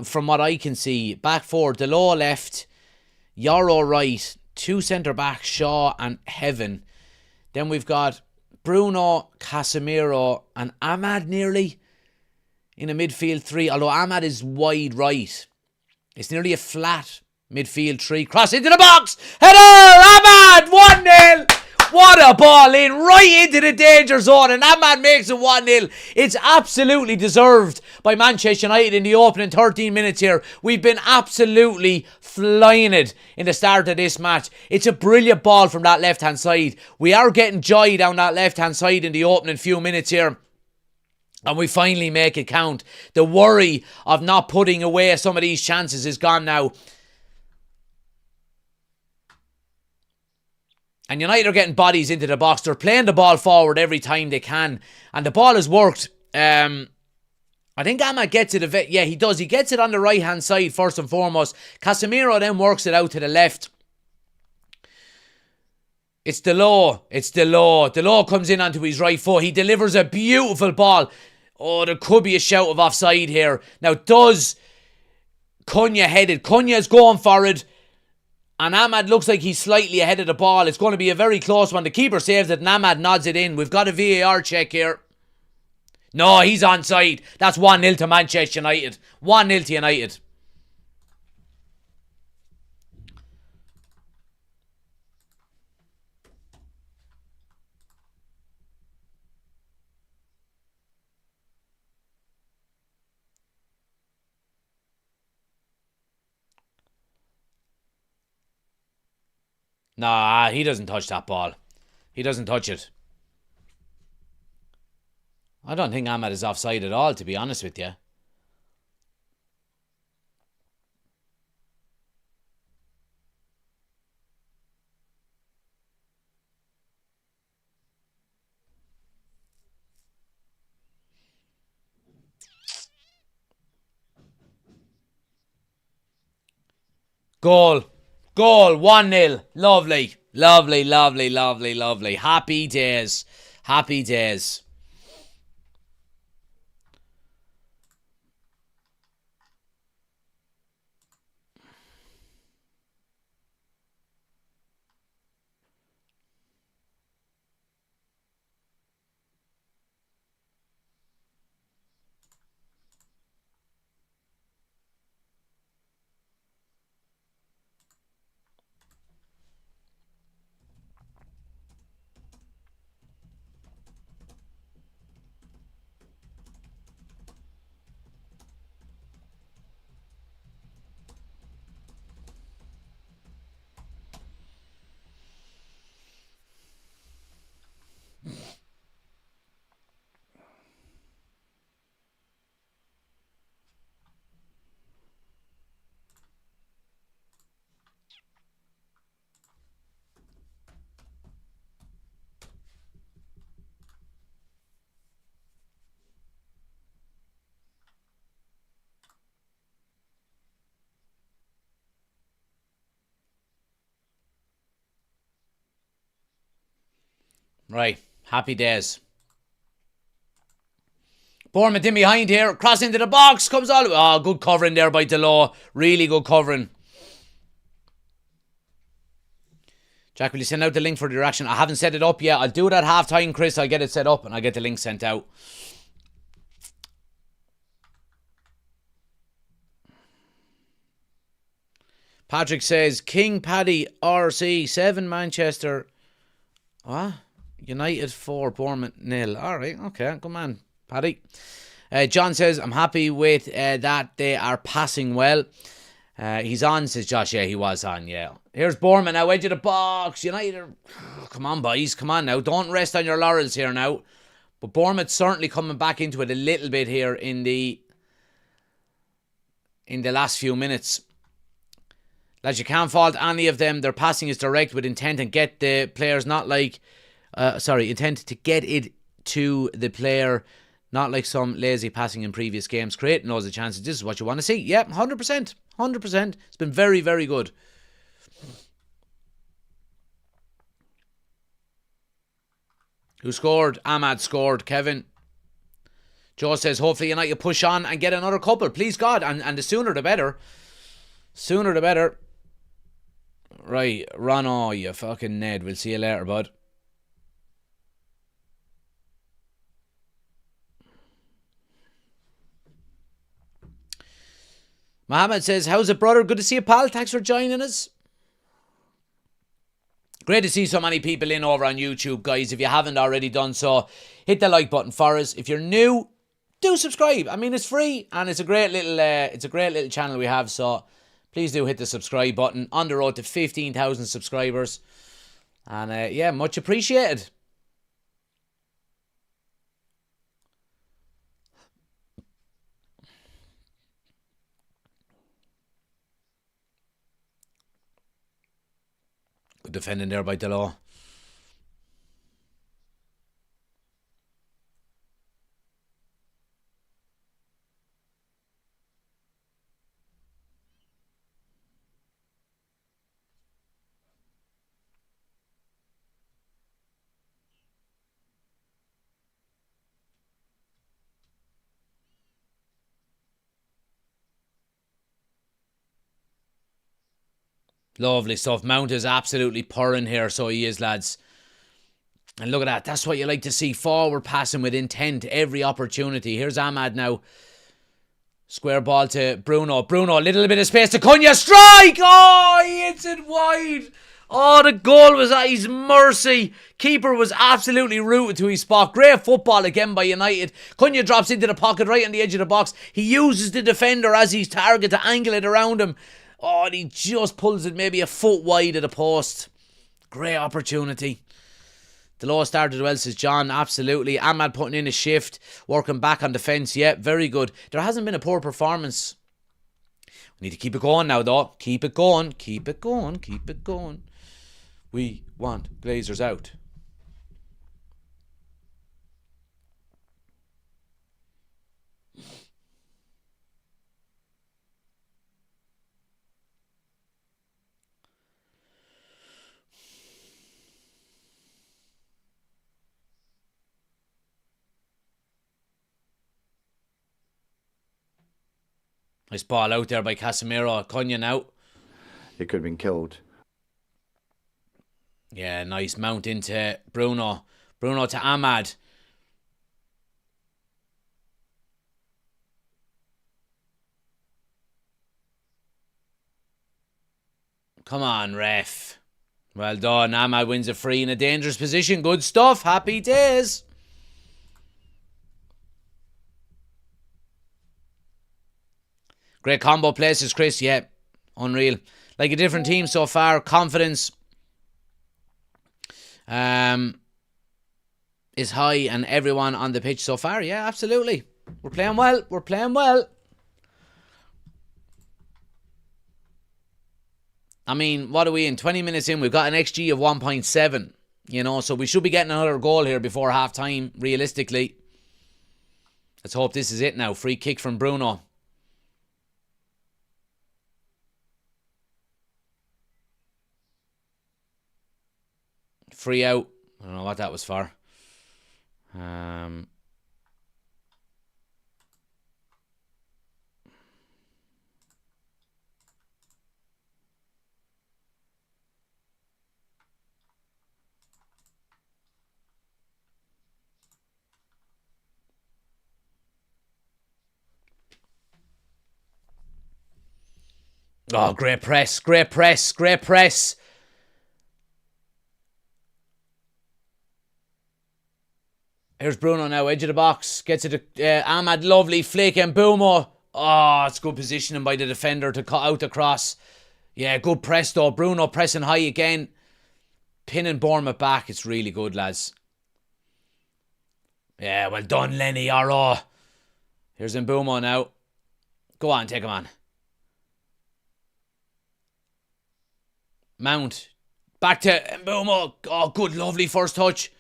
from what I can see. Back four, Delo left, Yarrow right, two centre-backs, Shaw and Heaven. Then we've got Bruno, Casemiro and Ahmad nearly in a midfield three. Although Ahmad is wide right. It's nearly a flat midfield three. Cross into the box. Header! Ahmad! 1-0! What a ball in. Right into the danger zone. And Ahmad makes it 1-0. It's absolutely deserved by Manchester United in the opening 13 minutes here. We've been absolutely flying it in the start of this match. It's a brilliant ball from that left-hand side. We are getting joy down that left-hand side in the opening few minutes here. And we finally make it count. The worry of not putting away some of these chances is gone now. And United are getting bodies into the box. They're playing the ball forward every time they can. And the ball has worked. I think Ahmad gets it. Yeah, he does. He gets it on the right-hand side first and foremost. Casemiro then works it out to the left. It's Delo. It's Delo. Delo comes in onto his right foot. He delivers a beautiful ball. Oh, there could be a shout of offside here. Now, does Cunha head it? Cunha's going for it. And Ahmad looks like he's slightly ahead of the ball. It's going to be a very close one. The keeper saves it and Ahmad nods it in. We've got a VAR check here. No, he's onside. That's 1-0 to Manchester United. 1-0 to United. Nah, he doesn't touch that ball. He doesn't touch it. I don't think Ahmad is offside at all, to be honest with you. Goal. Goal. 1-0. Lovely. Lovely, lovely, lovely, lovely. Happy days. Happy days. Right. Happy days. Bournemouth in behind here. Cross into the box. Comes all... Oh, good covering there by Delo. Really good covering. Jack, will you send out the link for the reaction? I haven't set it up yet. I'll do it at half time, Chris. I'll get it set up and I'll get the link sent out. Patrick says, King Paddy RC 7 Manchester. What? United 4 Bournemouth 0. Alright, okay, good man, Paddy. John says, I'm happy with that they are passing well. He's on, says Josh. Yeah, he was on, yeah. Here's Bournemouth now, edge of the box. United, come on, boys, come on now. Don't rest on your laurels here now. But Bournemouth certainly coming back into it a little bit here in the last few minutes. Lads, you can't fault any of them. Their passing is direct with intent and get the players not like... intent to get it to the player, not like some lazy passing in previous games. Creating loads of chances. This is what you want to see. Yep, 100%. 100%. It's been very, very good. Who scored? Ahmad scored. Kevin. Joe says, hopefully United push on and get another couple. Please God. And the sooner the better. Sooner the better. Right. Ron, you fucking Ned. We'll see you later, bud. Mohammed says, how's it, brother? Good to see you, pal. Thanks for joining us. Great to see so many people in over on YouTube, guys. If you haven't already done so, hit the like button for us. If you're new, do subscribe. I mean, it's free and it's a great little channel we have. So please do hit the subscribe button. On the road to 15,000 subscribers. And yeah, much appreciated. Good defending there by Delo. Lovely stuff. Mount is absolutely purring here, so he is, lads. And look at that. That's what you like to see. Forward passing with intent every opportunity. Here's Ahmad now. Square ball to Bruno. Bruno, a little bit of space to Cunha. Strike! Oh, he hits it wide. Oh, the goal was at his mercy. Keeper was absolutely rooted to his spot. Great football again by United. Cunha drops into the pocket right on the edge of the box. He uses the defender as his target to angle it around him. Oh, and he just pulls it maybe a foot wide of the post. Great opportunity. Delo started well, says John. Absolutely. Ahmad putting in a shift. Working back on defence. Yeah, very good. There hasn't been a poor performance. We need to keep it going now, though. Keep it going. Keep it going. Keep it going. We want Glazers out. Nice ball out there by Casemiro. Cunha now. It could have been killed. Yeah, nice mount into Bruno. Bruno to Ahmad. Come on, ref. Well done. Ahmad wins a free in a dangerous position. Good stuff. Happy days. Great combo places, Chris. Yeah, unreal. Like a different team so far. Confidence is high and everyone on the pitch so far. Yeah, absolutely. We're playing well. We're playing well. I mean, what are we in? 20 minutes in, we've got an XG of 1.7. You know, so we should be getting another goal here before half time, realistically. Let's hope this is it now. Free kick from Bruno. Free out. I don't know what that was for. Oh, great press, great press, great press. Here's Bruno now, edge of the box. Gets it to Ahmad, lovely flick, and Mbeumo. Oh, it's good positioning by the defender to cut out the cross. Yeah, good press though. Bruno pressing high again. Pinning Bournemouth back. It's really good, lads. Yeah, well done, Lenny. R.O. Here's Mbeumo now. Go on, take him on. Mount. Back to Mbeumo. Oh, good, lovely first touch.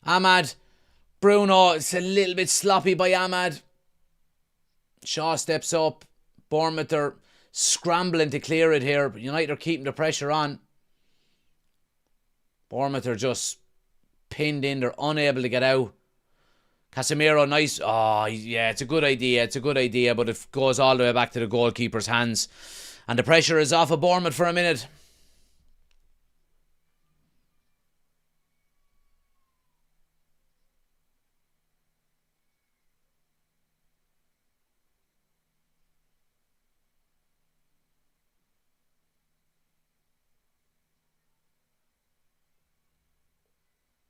Ahmad. Bruno. It's a little bit sloppy by Ahmad. Shaw steps up. Bournemouth are scrambling to clear it here. But United are keeping the pressure on. Bournemouth are just pinned in. They're unable to get out. Casemiro, nice. Oh, yeah, it's a good idea. It's a good idea, but it goes all the way back to the goalkeeper's hands. And the pressure is off of Bournemouth for a minute.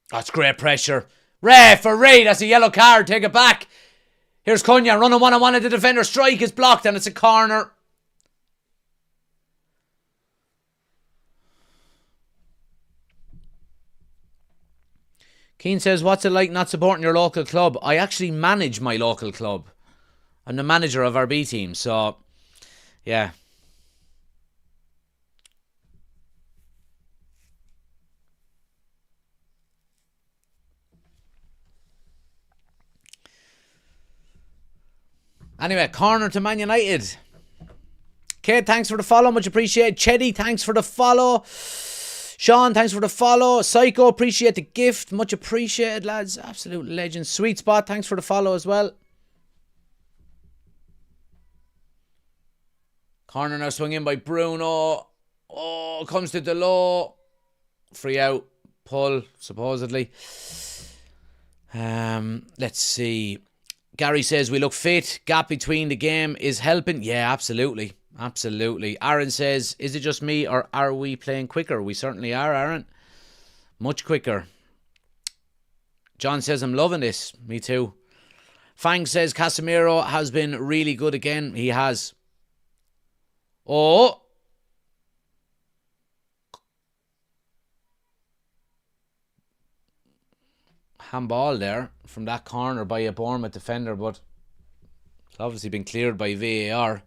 That's great pressure. Referee, that's a yellow card. Take it back. Here's Cunha running one-on-one at the defender. Strike is blocked and it's a corner. Keane says, what's it like not supporting your local club? I actually manage my local club. I'm the manager of our B team, so yeah. Anyway, corner to Man United. Kate, thanks for the follow. Much appreciated. Chetty, thanks for the follow. Sean, thanks for the follow. Psycho, appreciate the gift. Much appreciated, lads. Absolute legend. Sweet Spot, thanks for the follow as well. Corner now swung in by Bruno. Oh, comes to Delo. Free out. Pull, supposedly. Let's see. Gary says we look fit. Gap between the game is helping. Yeah, absolutely. Absolutely. Aaron says, is it just me or are we playing quicker? We certainly are, Aaron. Much quicker. John says, I'm loving this. Me too. Fang says Casemiro has been really good again. He has. Oh. Handball there from that corner by a Bournemouth defender, but it's obviously been cleared by VAR.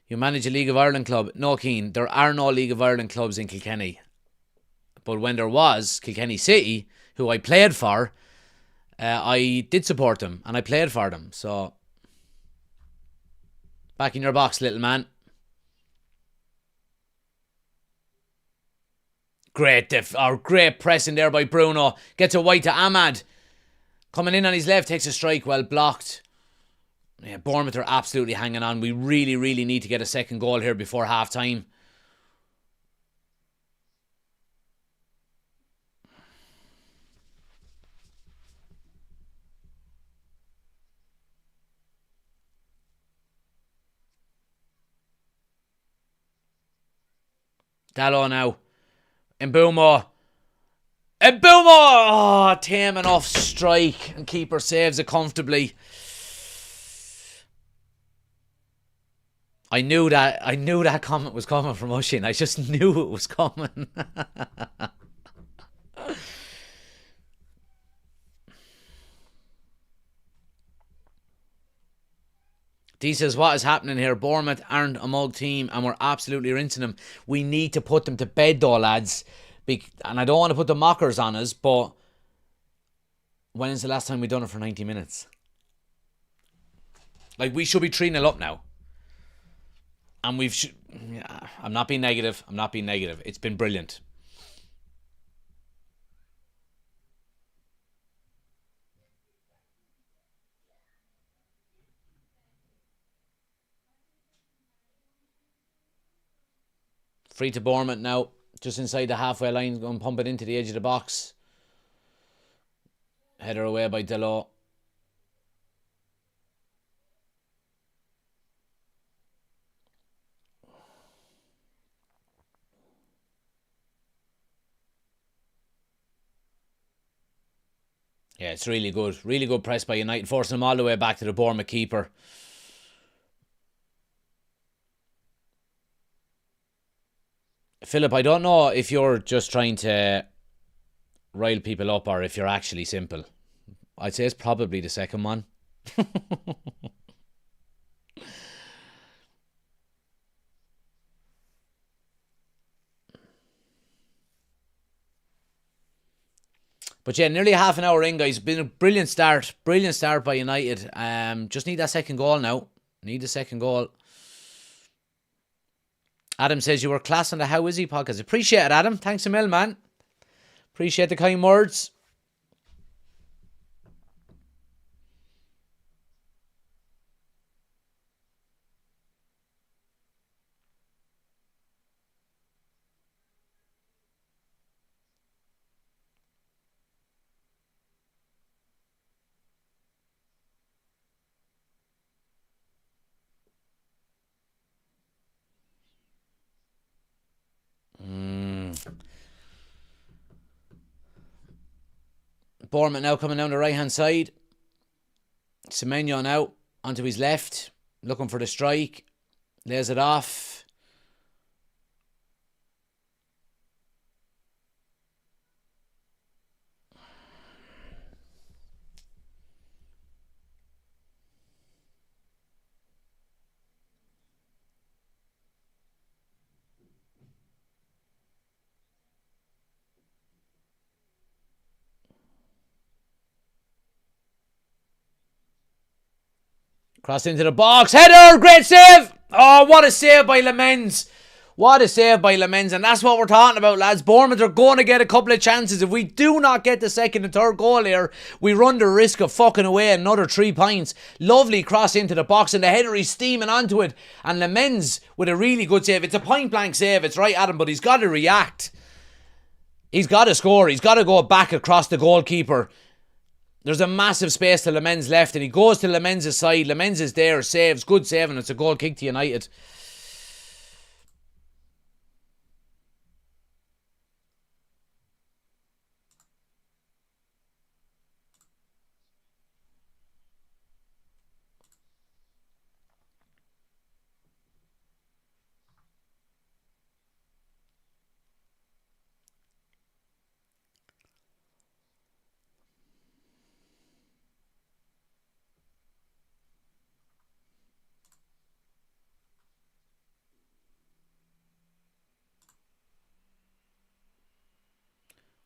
You manage a League of Ireland club? No, Keane, there are no League of Ireland clubs in Kilkenny. But when there was, Kilkenny City, who I played for, I did support them and I played for them. So, back in your box, little man. Great great pressing there by Bruno. Gets a wide to Ahmad. Coming in on his left, takes a strike, well blocked. Yeah, Bournemouth are absolutely hanging on. We really, really need to get a second goal here before half time. Dallo now. Mbeumo. Oh, tame enough strike. And keeper saves it comfortably. I knew that comment was coming from Ushin. I just knew it was coming. D says, what is happening here? Bournemouth aren't a mug team and we're absolutely rinsing them. We need to put them to bed though, lads. And I don't want to put the mockers on us, but when is the last time we done it for 90 minutes? Like, we should be 3-0 up now. And I'm not being negative. It's been brilliant. Free to Bournemouth now. Just inside the halfway line. Going to pump it into the edge of the box. Header away by Delot. Yeah, it's really good. Really good press by United, forcing them all the way back to the Bournemouth keeper. Philip, I don't know if you're just trying to rile people up or if you're actually simple. I'd say it's probably the second one. But yeah, nearly half an hour in, guys. Been a brilliant start. Brilliant start by United. Just need that second goal now. Need the second goal. Adam says you were class on the How Is He podcast. Appreciate it, Adam. Thanks a mil, man. Appreciate the kind words. Bournemouth now coming down the right hand side. Semenyo now onto his left, looking for the strike. Lays it off. Cross into the box. Header! Great save! Oh, what a save by Lemens. What a save by Lemens. And that's what we're talking about, lads. Bournemouth are going to get a couple of chances. If we do not get the second and third goal here, we run the risk of fucking away another 3 points. Lovely cross into the box, and the header is steaming onto it. And Lemens with a really good save. It's a point blank save. It's right at him, but he's got to react. He's got to score. He's got to go back across the goalkeeper. There's a massive space to Lemens left, and he goes to Lemens' side. Lemens is there, saves, good save, and it's a goal kick to United.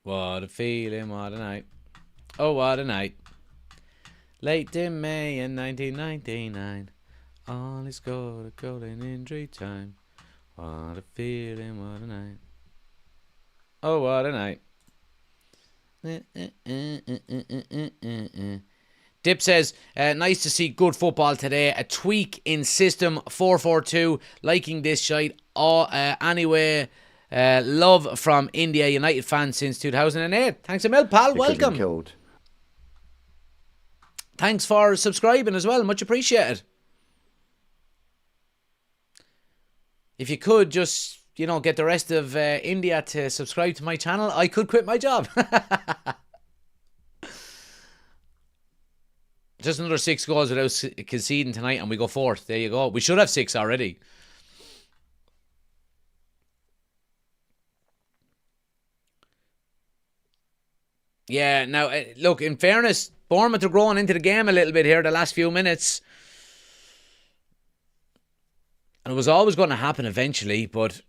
What a feeling, what a night. Oh, what a night. Late in May in 1999. All is gold, a golden injury time. What a feeling, what a night. Oh, what a night. Dip says, nice to see good football today. A tweak in system 4-4-2. Liking this shite. Anyway, love from India, United fan since 2008. Thanks a mil, pal. Welcome. Killed. Thanks for subscribing as well. Much appreciated. If you could just, get the rest of India to subscribe to my channel, I could quit my job. Just another 6 goals without conceding tonight and we go fourth. There you go. We should have 6 already. Yeah, now, look, in fairness, Bournemouth are growing into the game a little bit here the last few minutes. And it was always going to happen eventually, but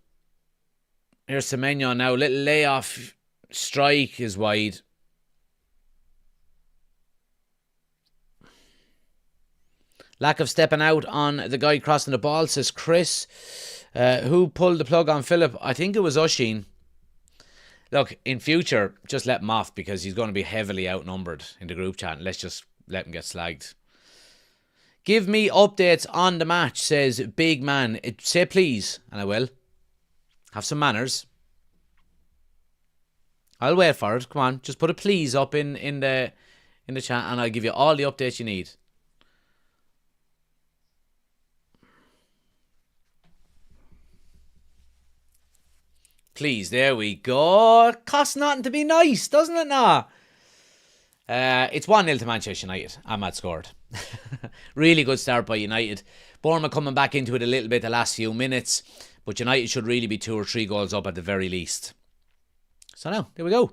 here's Semenyo now. Little layoff strike is wide. Lack of stepping out on the guy crossing the ball, says Chris. Who pulled the plug on Philip? I think it was Oisín. Look, in future, just let him off because he's going to be heavily outnumbered in the group chat. Let's just let him get slagged. Give me updates on the match, says Big Man. Say please, and I will. Have some manners. I'll wait for it. Come on, just put a please up in the chat, and I'll give you all the updates you need. Please, there we go. It costs nothing to be nice, doesn't it now? It's 1-0 to Manchester United. Ahmad scored. Really good start by United. Bournemouth coming back into it a little bit the last few minutes, but United should really be 2 or 3 goals up at the very least. So now, there we go.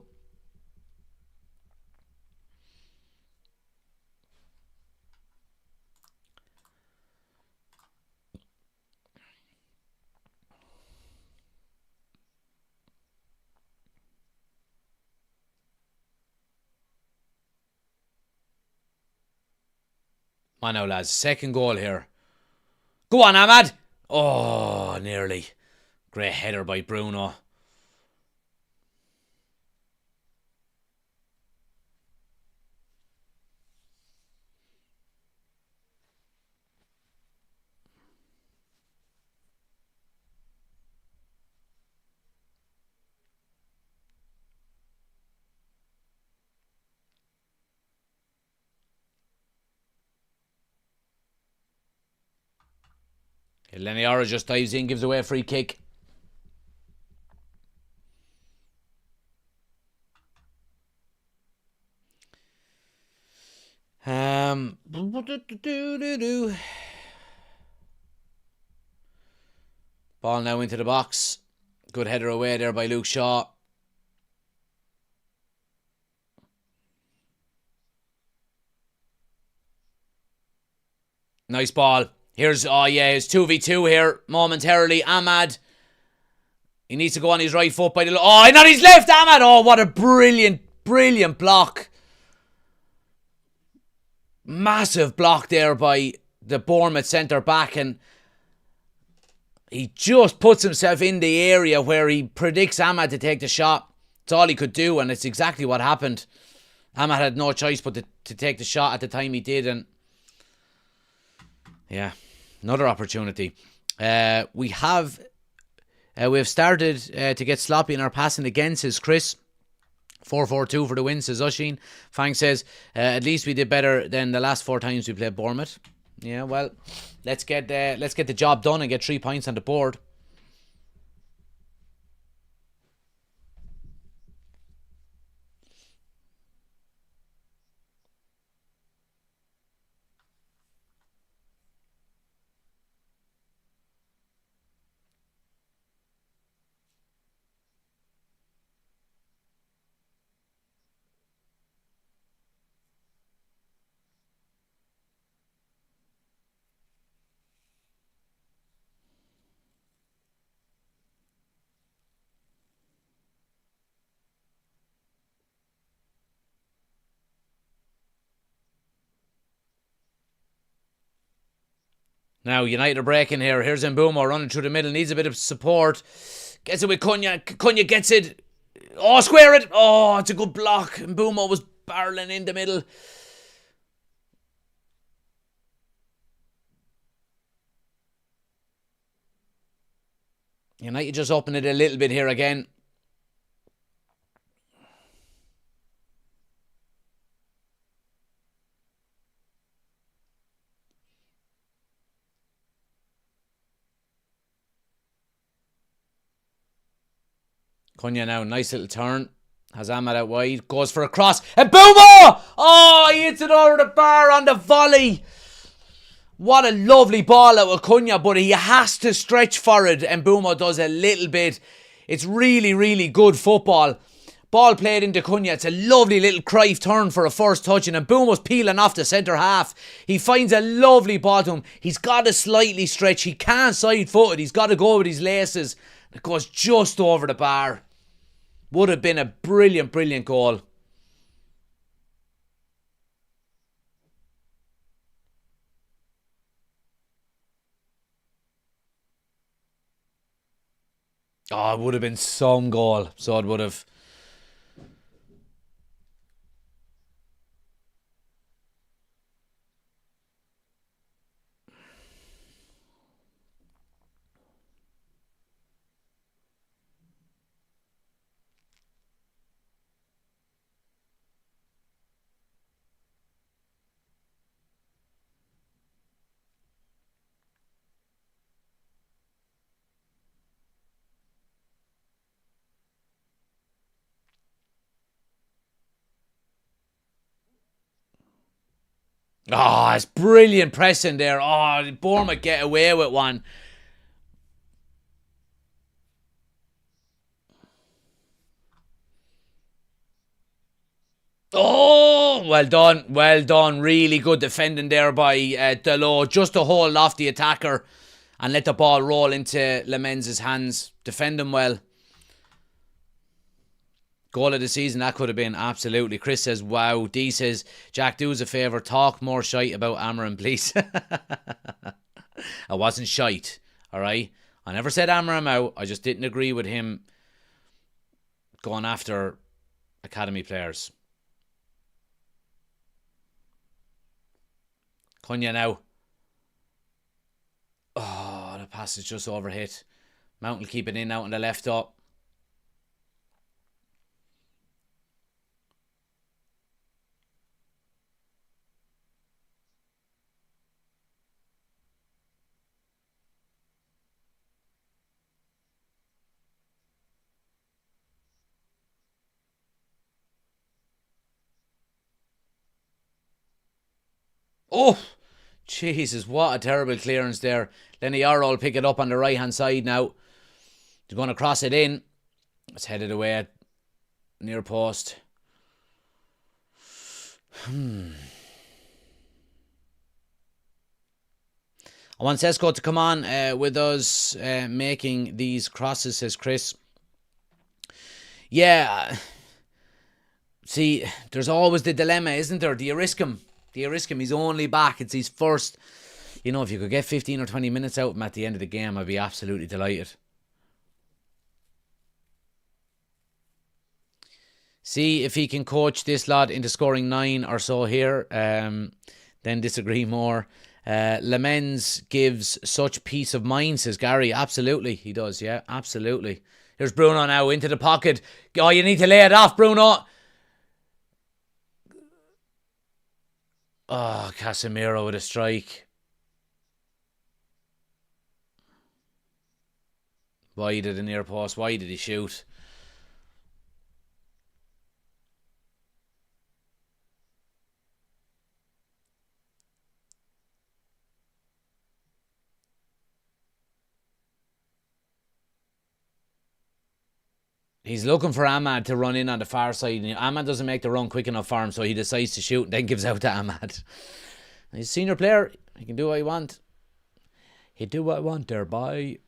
Come on now, lads. Second goal here. Go on, Ahmad. Oh, nearly. Great header by Bruno. Leniara just dives in, gives away a free kick. Ball now into the box. Good header away there by Luke Shaw. Nice ball. Here's, oh yeah, it's 2v2 here momentarily. Ahmad. He needs to go on his right foot by the... Oh, not his left, Ahmad. Oh, what a brilliant, brilliant block. Massive block there by the Bournemouth centre-back, and he just puts himself in the area where he predicts Ahmad to take the shot. It's all he could do, and it's exactly what happened. Ahmad had no choice but to take the shot at the time he did, and yeah, another opportunity. We've started to get sloppy in our passing again, says Chris. 4-4-2 for the win, says Oisín. Fang says, at least we did better than the last 4 times we played Bournemouth. Yeah, well, let's get the job done and get 3 points on the board. Now, United are breaking here. Here's Mbeumo running through the middle. Needs a bit of support. Gets it with Cunha. Cunha gets it. Oh, square it. Oh, it's a good block. Mbeumo was barreling in the middle. United just open it a little bit here again. Cunha now, nice little turn. Has Ahmad out wide. Goes for a cross. And Mbeumo! Oh, he hits it over the bar on the volley. What a lovely ball out of Cunha, but he has to stretch for it. And Mbeumo does a little bit. It's really, really good football. Ball played into Cunha. It's a lovely little Cruyff turn for a first touch. And Mbeumo's peeling off the centre half. He finds a lovely ball to him. He's got to slightly stretch. He can't side foot it. He's got to go with his laces. It goes just over the bar. Would have been a brilliant, brilliant goal. Oh, it would have been some goal. So it would have. Oh, it's brilliant pressing there. Oh, Bournemouth get away with one. Oh, well done. Well done. Really good defending there by Delo. Just to hold off the attacker and let the ball roll into Lemens's hands. Defend him well. Goal of the season, that could have been, absolutely. Chris says, wow. D says, Jack, do us a favour, talk more shite about Amorim, please. I wasn't shite, alright? I never said Amorim out. I just didn't agree with him going after academy players. Cunha now. Oh, the pass is just overhit. Mount will keep it in out on the left up. Oh, Jesus, what a terrible clearance there. Lenny Yarrow will pick it up on the right hand side now. They're going to cross it in. It's headed away near post. I want Sesko to come on with us making these crosses, says Chris. Yeah. See, there's always the dilemma, isn't there? Do you risk him? Do you risk him? He's only back. It's his first. You know, if you could get 15 or 20 minutes out of him at the end of the game, I'd be absolutely delighted. See if he can coach this lad into scoring 9 or so here. Then disagree more. Lemens gives such peace of mind, says Gary. Absolutely, he does. Yeah, absolutely. Here's Bruno now into the pocket. Oh, you need to lay it off, Bruno. Oh, Casemiro with a strike. Wide at the near post. Why did he shoot? He's looking for Ahmad to run in on the far side. Ahmad doesn't make the run quick enough for him, so he decides to shoot and then gives out to Ahmad. He's a senior player. He can do what he wants. He do what I want there, boy.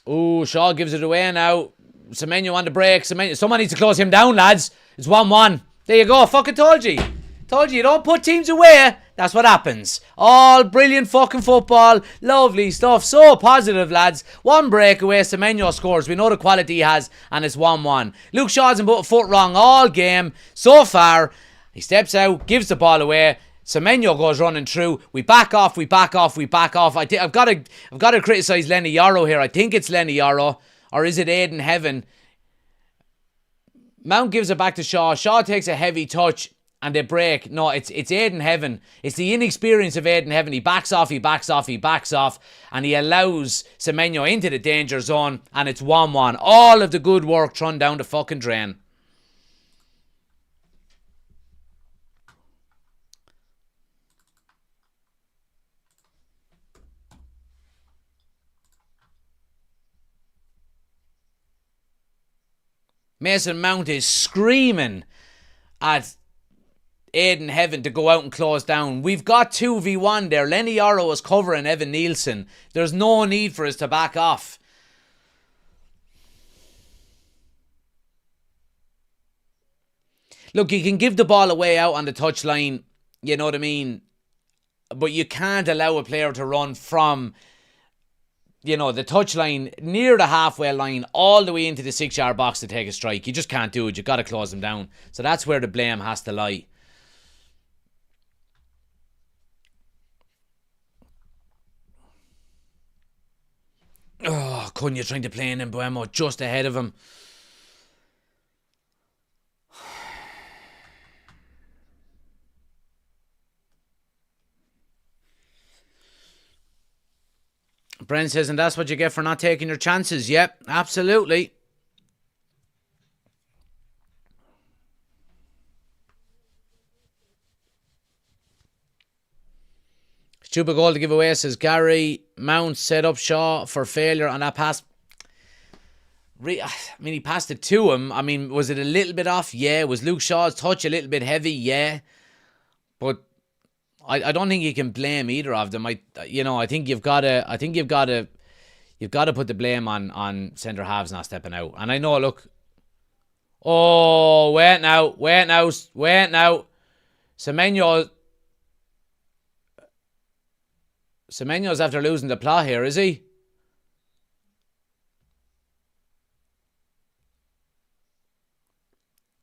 Oh, Shaw gives it away now. Semenyo on the break. Someone needs to close him down, lads. It's 1-1. There you go. Fucking told you. Told you don't put teams away. That's what happens. All brilliant fucking football. Lovely stuff. So positive, lads. One breakaway. Semenyo scores. We know the quality he has. And it's 1-1. Luke Shaw hasn't put a foot wrong all game. So far. He steps out. Gives the ball away. Semenyo goes running through. We back off. I've got to criticise Lenny Yarrow here. I think it's Lenny Yarrow. Or is it Aiden Heaven? Mount gives it back to Shaw. Shaw takes a heavy touch. And they break. No, it's Aiden Heaven. It's the inexperience of Aiden Heaven. He backs off. And he allows Semenyo into the danger zone. And it's 1-1. All of the good work thrown down the fucking drain. Mason Mount is screaming at Aiden Heaven to go out and close down. We've got 2v1 there. Lenny Yarrow is covering Evan Nielsen. There's no need for us to back off. Look, you can give the ball away out on the touchline, you know what I mean? But you can't allow a player to run from you know, the touchline near the halfway line all the way into the 6-yard box to take a strike. You just can't do it. You've got to close them down. So that's where the blame has to lie. Oh, couldn't you trying to play in Mbuemo just ahead of him? Brent says, and that's what you get for not taking your chances. Yep, absolutely. Stupid goal to give away, says Gary. Mount set up Shaw for failure on that pass. I mean, he passed it to him. I mean, was it a little bit off? Yeah. Was Luke Shaw's touch a little bit heavy? Yeah. But I don't think you can blame either of them. I think you've got to put the blame on centre halves not stepping out. And I know, look. Oh, wait now. Semenyo's after losing the plot here, is he?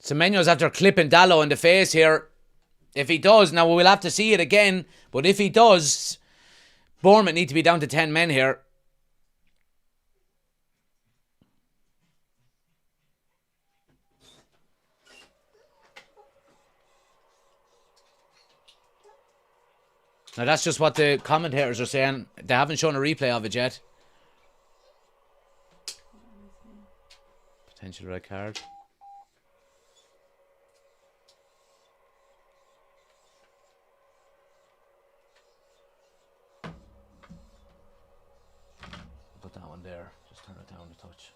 Semenyo's after clipping Dallo in the face here. If he does, now we'll have to see it again, but if he does, Bournemouth need to be down to 10 men here. Now that's just what the commentators are saying. They haven't shown a replay of it yet. Potential red card. Put that one there. Just turn it down a touch.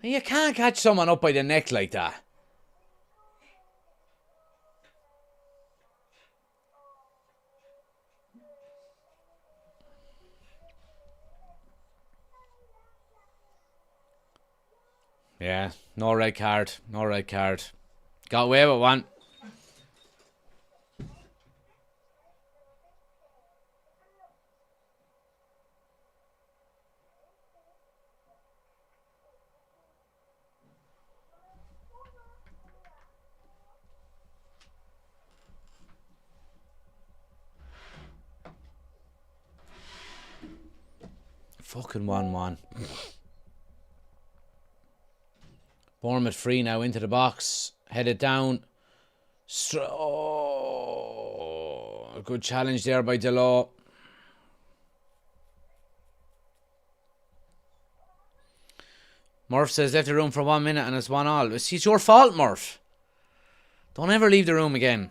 You can't catch someone up by the neck like that. Yeah, no red card. Got away with one. Fucking 1-1. Bournemouth free now into the box. Headed down. A good challenge there by Delors. Murph says left the room for 1 minute and it's 1-1. It's your fault, Murph. Don't ever leave the room again.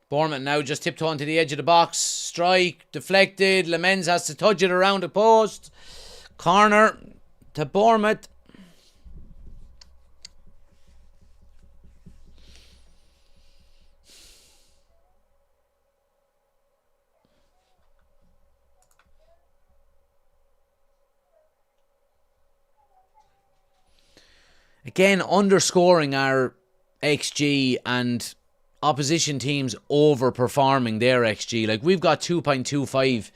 Bournemouth now just tiptoeing to the edge of the box. Strike, deflected. Lemens has to touch it around the post. Corner to Bournemouth. Again, underscoring our XG and opposition teams overperforming their XG. Like, we've got 2.25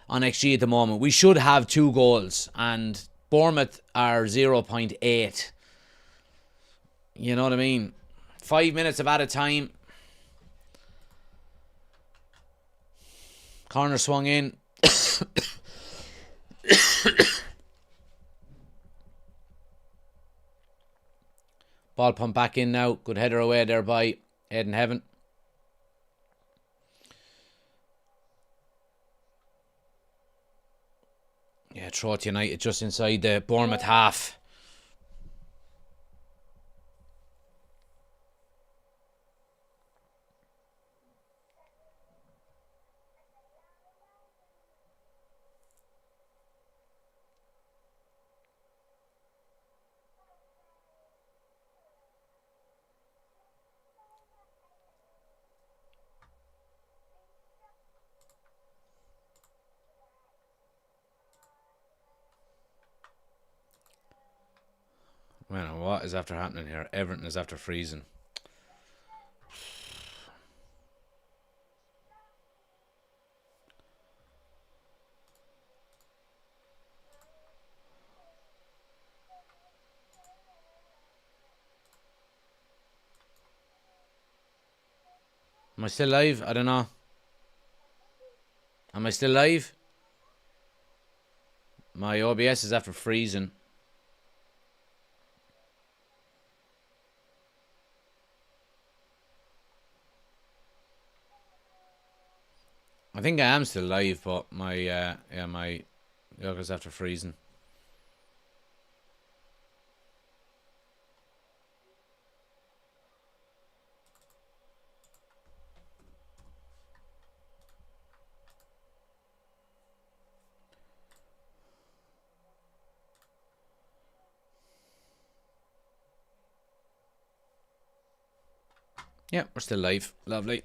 on XG at the moment. We should have 2 goals, and Bournemouth are 0.8. You know what I mean? 5 minutes of added time. Corner swung in. Ball pumped back in now. Good header away there by Ed in Heaven. Yeah, throw it to United just inside the Bournemouth half. Man, what is after happening here? Everything is after freezing. Am I still live? I don't know. Am I still live? My OBS is after freezing. I think I am still live, but my my yoga's after freezing. Yeah, we're still live. Lovely.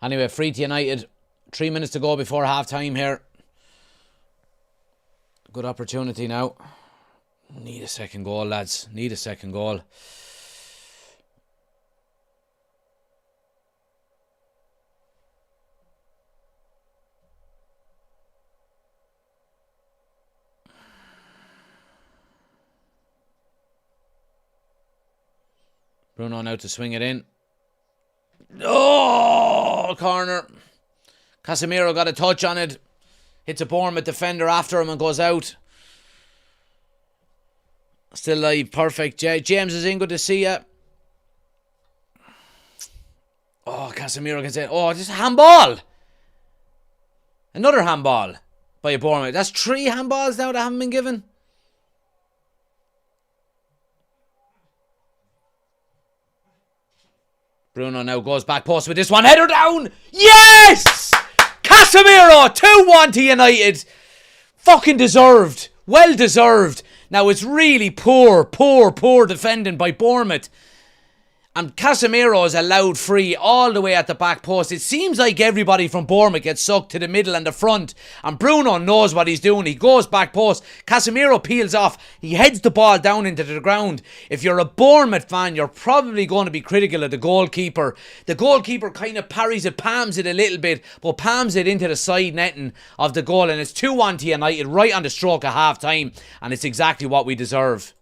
Anyway, 3 to United. 3 minutes to go before half time here. Good opportunity now. Need a second goal, lads. Need a second goal. Bruno now to swing it in. Oh, corner. Casemiro got a touch on it. Hits a Bournemouth defender after him and goes out. Still live. Perfect. James is in. Good to see you. Oh, Casemiro gets it. Oh, just a handball. Another handball by a Bournemouth. That's 3 handballs now that haven't been given. Bruno now goes back post with this one. Header down. Yes! Casemiro, 2-1 to United. Fucking deserved. Well deserved. Now it's really poor defending by Bournemouth. And Casemiro is allowed free all the way at the back post. It seems like everybody from Bournemouth gets sucked to the middle and the front. And Bruno knows what he's doing. He goes back post. Casemiro peels off. He heads the ball down into the ground. If you're a Bournemouth fan, you're probably going to be critical of the goalkeeper. The goalkeeper kind of parries it, palms it a little bit, but palms it into the side netting of the goal. And it's 2-1 to United right on the stroke of half time. And it's exactly what we deserve.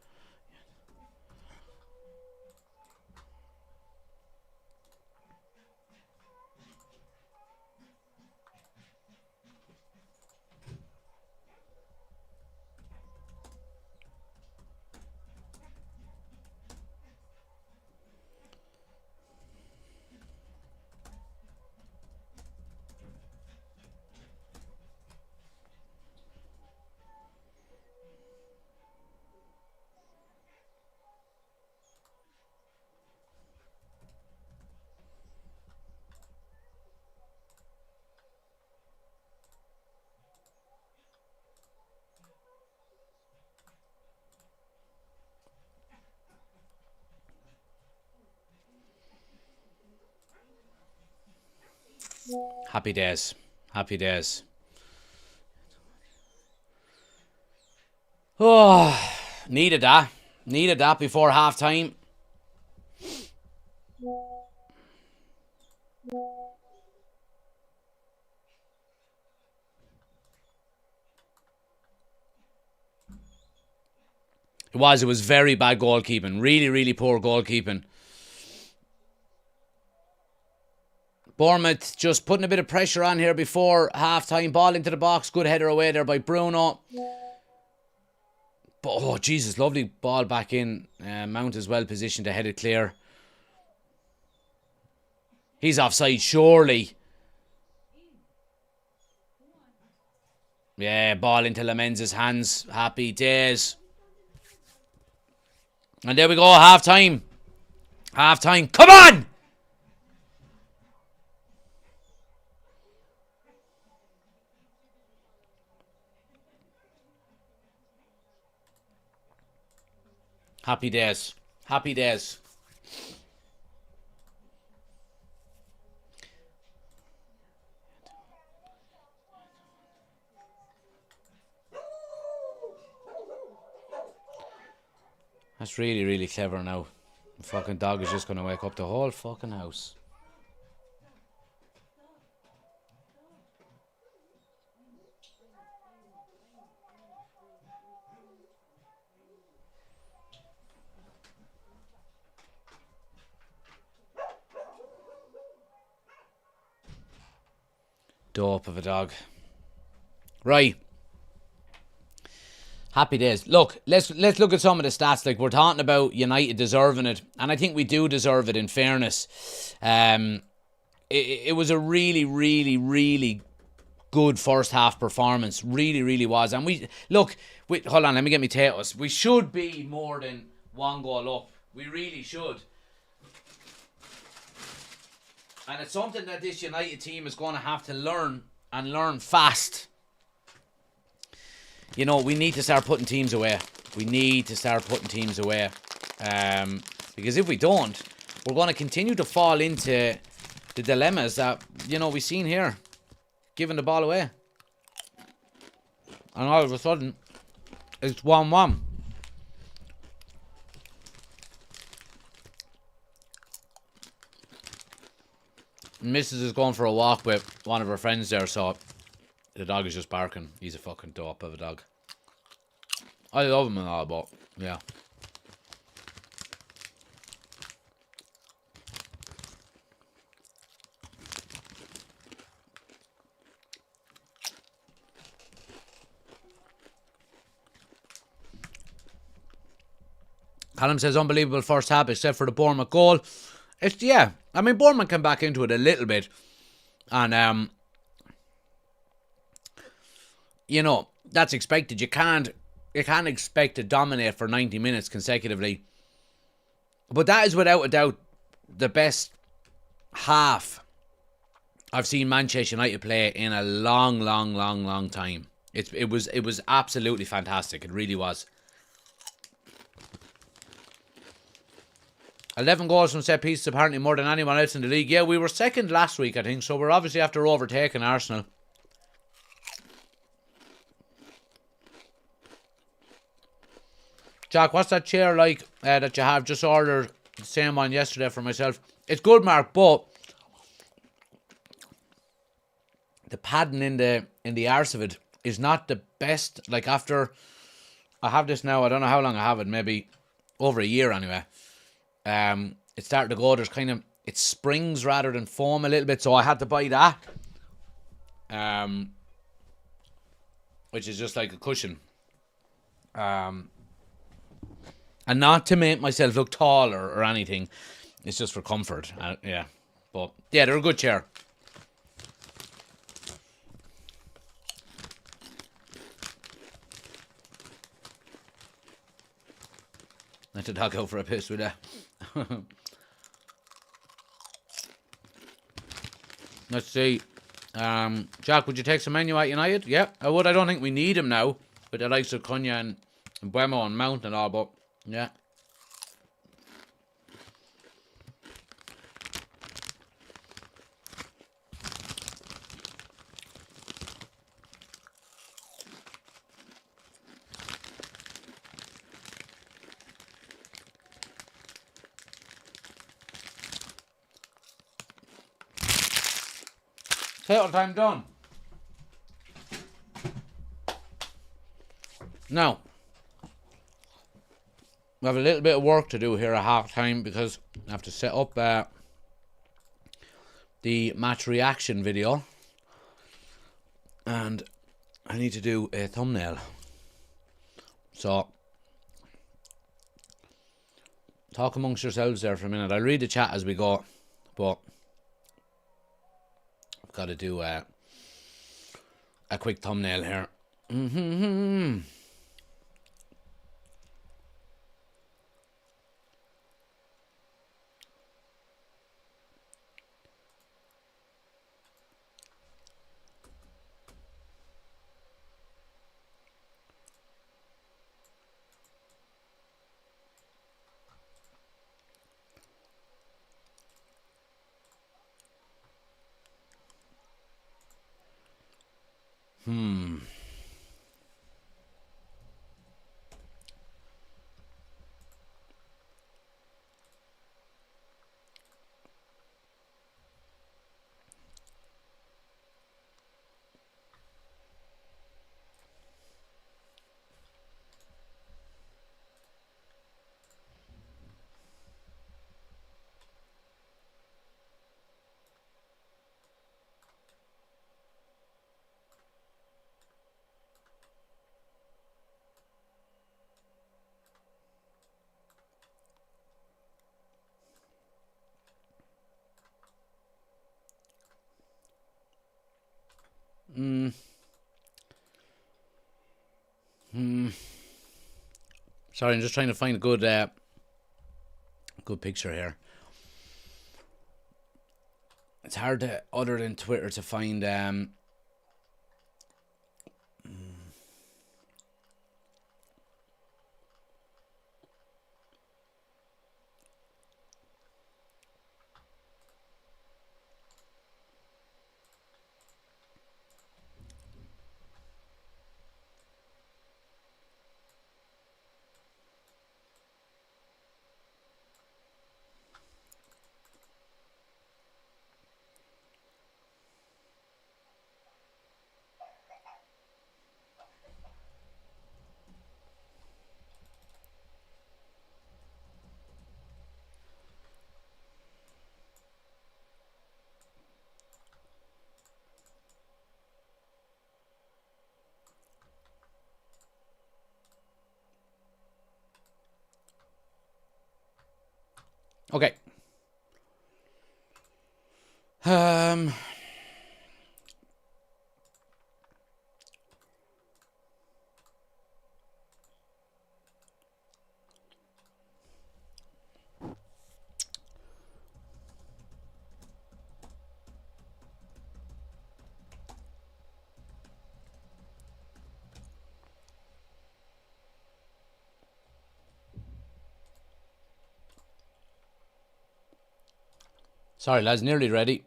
Happy days. Happy days. Oh, needed that. Needed that before half time. It was very bad goalkeeping. Really poor goalkeeping. Bournemouth just putting a bit of pressure on here before half-time. Ball into the box. Good header away there by Bruno. But, oh, Jesus, lovely ball back in. Mount is well positioned to head it clear. He's offside, surely. Yeah, ball into Lamenz's hands. Happy days. And there we go, half-time. Half-time. Come on! Happy days. Happy days. That's really, really clever now. The fucking dog is just going to wake up the whole fucking house. Dope of a dog. Right. Happy days. Look, let's look at some of the stats. Like, we're talking about United deserving it, and I think we do deserve it. In fairness, it was a really, really, really good first half performance. Really, really was. And hold on. Let me get me potatoes. We should be more than one goal up. We really should. And it's something that this United team is going to have to learn, and learn fast. You know, we need to start putting teams away. Because if we don't, we're going to continue to fall into the dilemmas that, we've seen here. Giving the ball away. And all of a sudden, it's 1-1. Mrs. is going for a walk with one of her friends there, so the dog is just barking. He's a fucking dope of a dog. I love him and all, but yeah. Callum says unbelievable first half except for the Bournemouth goal. Bournemouth came back into it a little bit. And, that's expected. You can't expect to dominate for 90 minutes consecutively. But that is without a doubt the best half I've seen Manchester United play in a long, long, long, long time. It was absolutely fantastic. It really was. 11 goals from set pieces, apparently more than anyone else in the league. Yeah, we were second last week, I think, so we're obviously after overtaking Arsenal. Jack, what's that chair like that you have? Just ordered the same one yesterday for myself. It's good, Mark, but the padding in the arse of it is not the best. Like, after I have this now, I don't know how long I have it, maybe over a year anyway. It started to go. There's it springs rather than foam a little bit, so I had to buy that. Which is just like a cushion. And not to make myself look taller or anything. It's just for comfort. Yeah. But yeah, they're a good chair. Let the dog go for a piss with that. Let's see. Jack, would you take some menu at United? Yeah, I would. I don't think we need him now, with the likes of Cunha and Buemo and Mount and all, but yeah. Total time done. Now, we have a little bit of work to do here at half time because I have to set up the match reaction video, and I need to do a thumbnail. So, talk amongst yourselves there for a minute. I'll read the chat as we go, but I've got to do a quick thumbnail here. Sorry, I'm just trying to find a good picture here. It's hard to, other than Twitter, to find okay. Sorry, lads, nearly ready.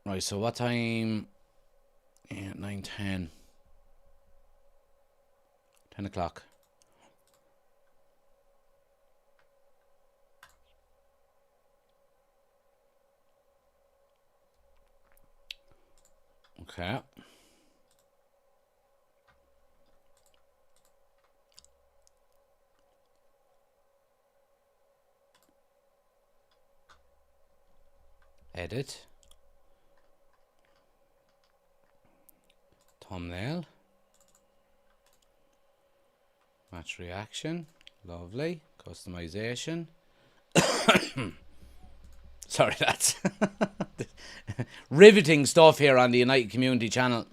Right, so what time? 8, 9, 10. 10 o'clock. Okay. Edit. Thumbnail. Match reaction. Lovely. Customization. Sorry, that's riveting stuff here on the United Community channel.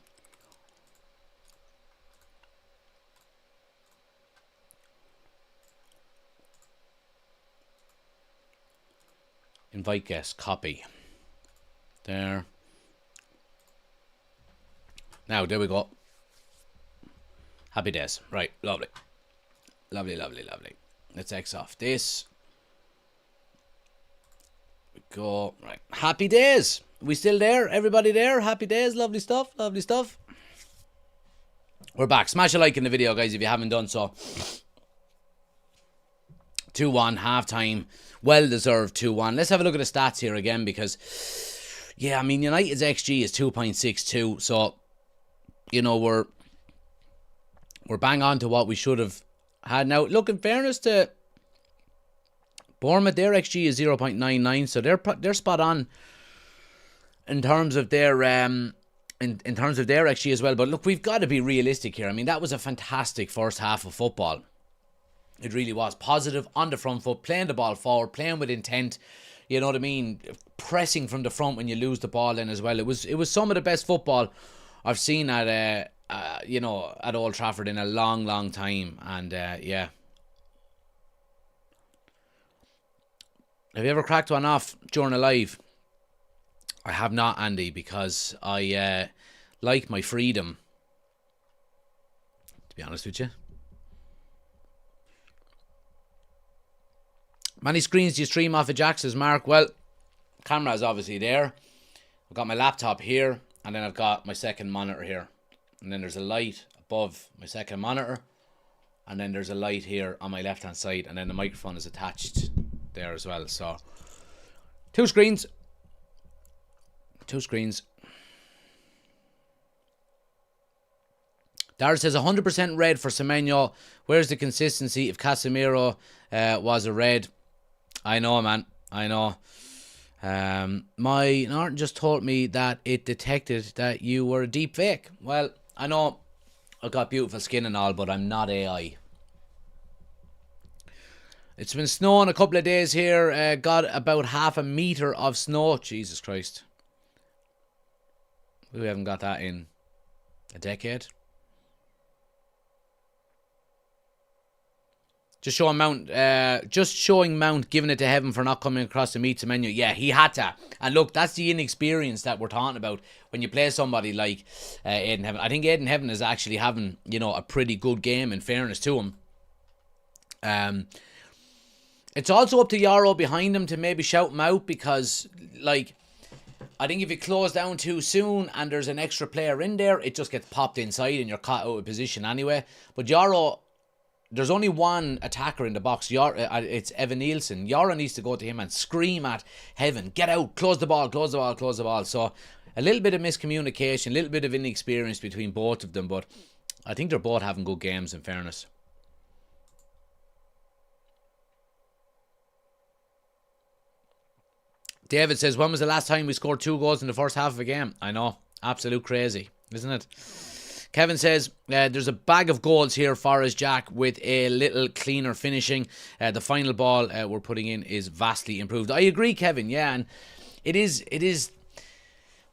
Invite guest. Copy. There. Now, there we go. Happy days. Right, lovely. Lovely. Let's X off this. We go. Right. Happy days. We still there? Everybody there? Happy days. Lovely stuff. We're back. Smash a like in the video, guys, if you haven't done so. 2-1, half-time. Well-deserved 2-1. Let's have a look at the stats here again, because, yeah, I mean, United's XG is 2.62, so, you know, we're bang on to what we should have had. Now, look, in fairness to Bournemouth, their XG is 0.99, so they're spot on in terms of their in terms of their XG as well. But look, we've got to be realistic here. I mean, that was a fantastic first half of football. It really was. Positive, on the front foot, playing the ball forward, playing with intent. You know what I mean? Pressing from the front when you lose the ball in as well. It was some of the best football I've seen at at Old Trafford in a long time. And yeah. Have you ever cracked one off during a live? I have not, Andy, because I like my freedom, to be honest with you. Many screens do you stream off of, Jack, says Mark? Well, camera is obviously there. I've got my laptop here, and then I've got my second monitor here. And then there's a light above my second monitor, and then there's a light here on my left-hand side, and then the microphone is attached there as well. So, two screens. Dara says 100% red for Semenyo. Where's the consistency if Casemiro was a red? I know, man. I know. Norton just told me that it detected that you were a deep fake. Well, I know I've got beautiful skin and all, but I'm not AI. It's been snowing a couple of days here. Got about half a metre of snow. Jesus Christ. We haven't got that in a decade. Just showing Mount giving it to Heaven for not coming across the meets menu. Yeah, he had to. And look, that's the inexperience that we're talking about when you play somebody like Aiden Heaven. I think Aiden Heaven is actually having, a pretty good game, in fairness to him. It's also up to Yarrow behind him to maybe shout him out, because, I think if you close down too soon and there's an extra player in there, it just gets popped inside and you're caught out of position anyway. But Yarrow, there's only one attacker in the box. It's Evan Nielsen. Yarrow needs to go to him and scream at Heaven, get out, close the ball, close the ball, close the ball. So a little bit of miscommunication, a little bit of inexperience between both of them, but I think they're both having good games, in fairness. David says, when was the last time we scored 2 goals in the first half of a game? I know. Absolute crazy, isn't it? Kevin says, there's a bag of goals here for us, Jack, with a little cleaner finishing. The final ball we're putting in is vastly improved. I agree, Kevin, yeah, and it is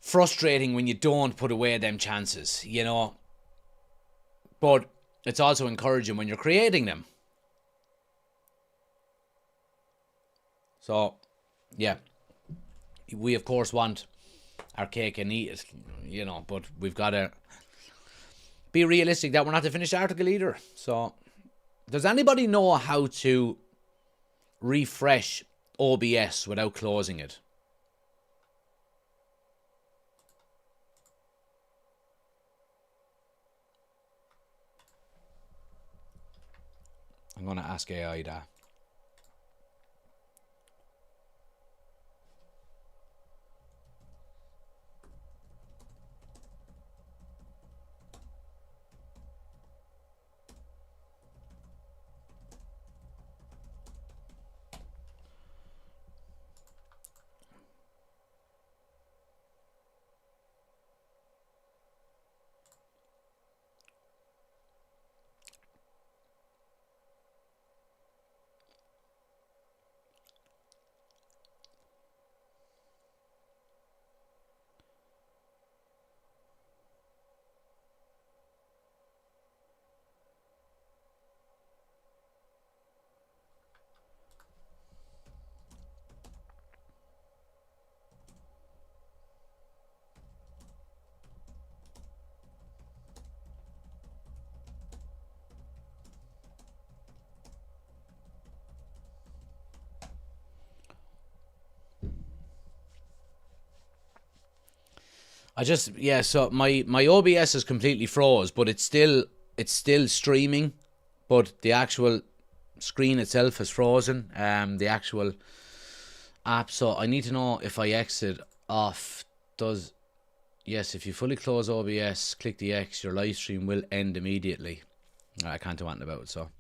frustrating when you don't put away them chances, But it's also encouraging when you're creating them. So, yeah. We, of course, want our cake and eat it, but we've got to be realistic that we're not the finished article either. So, does anybody know how to refresh OBS without closing it? I'm going to ask AI that. So my OBS is completely froze, but it's still streaming, but the actual screen itself is frozen. The actual app. So I need to know if I exit off. Yes, if you fully close OBS, click the X, your live stream will end immediately. I can't do anything about it, so.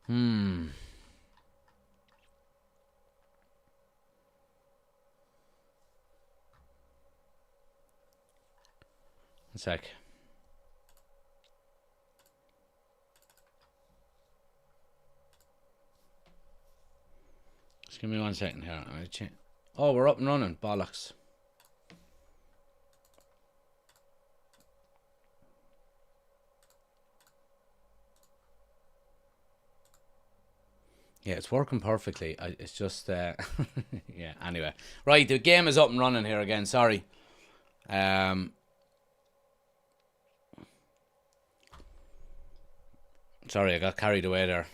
One sec. Just give me 1 second here. Oh, we're up and running. Bollocks. Yeah, it's working perfectly. It's just, yeah, anyway. Right, the game is up and running here again. Sorry. Sorry, I got carried away there.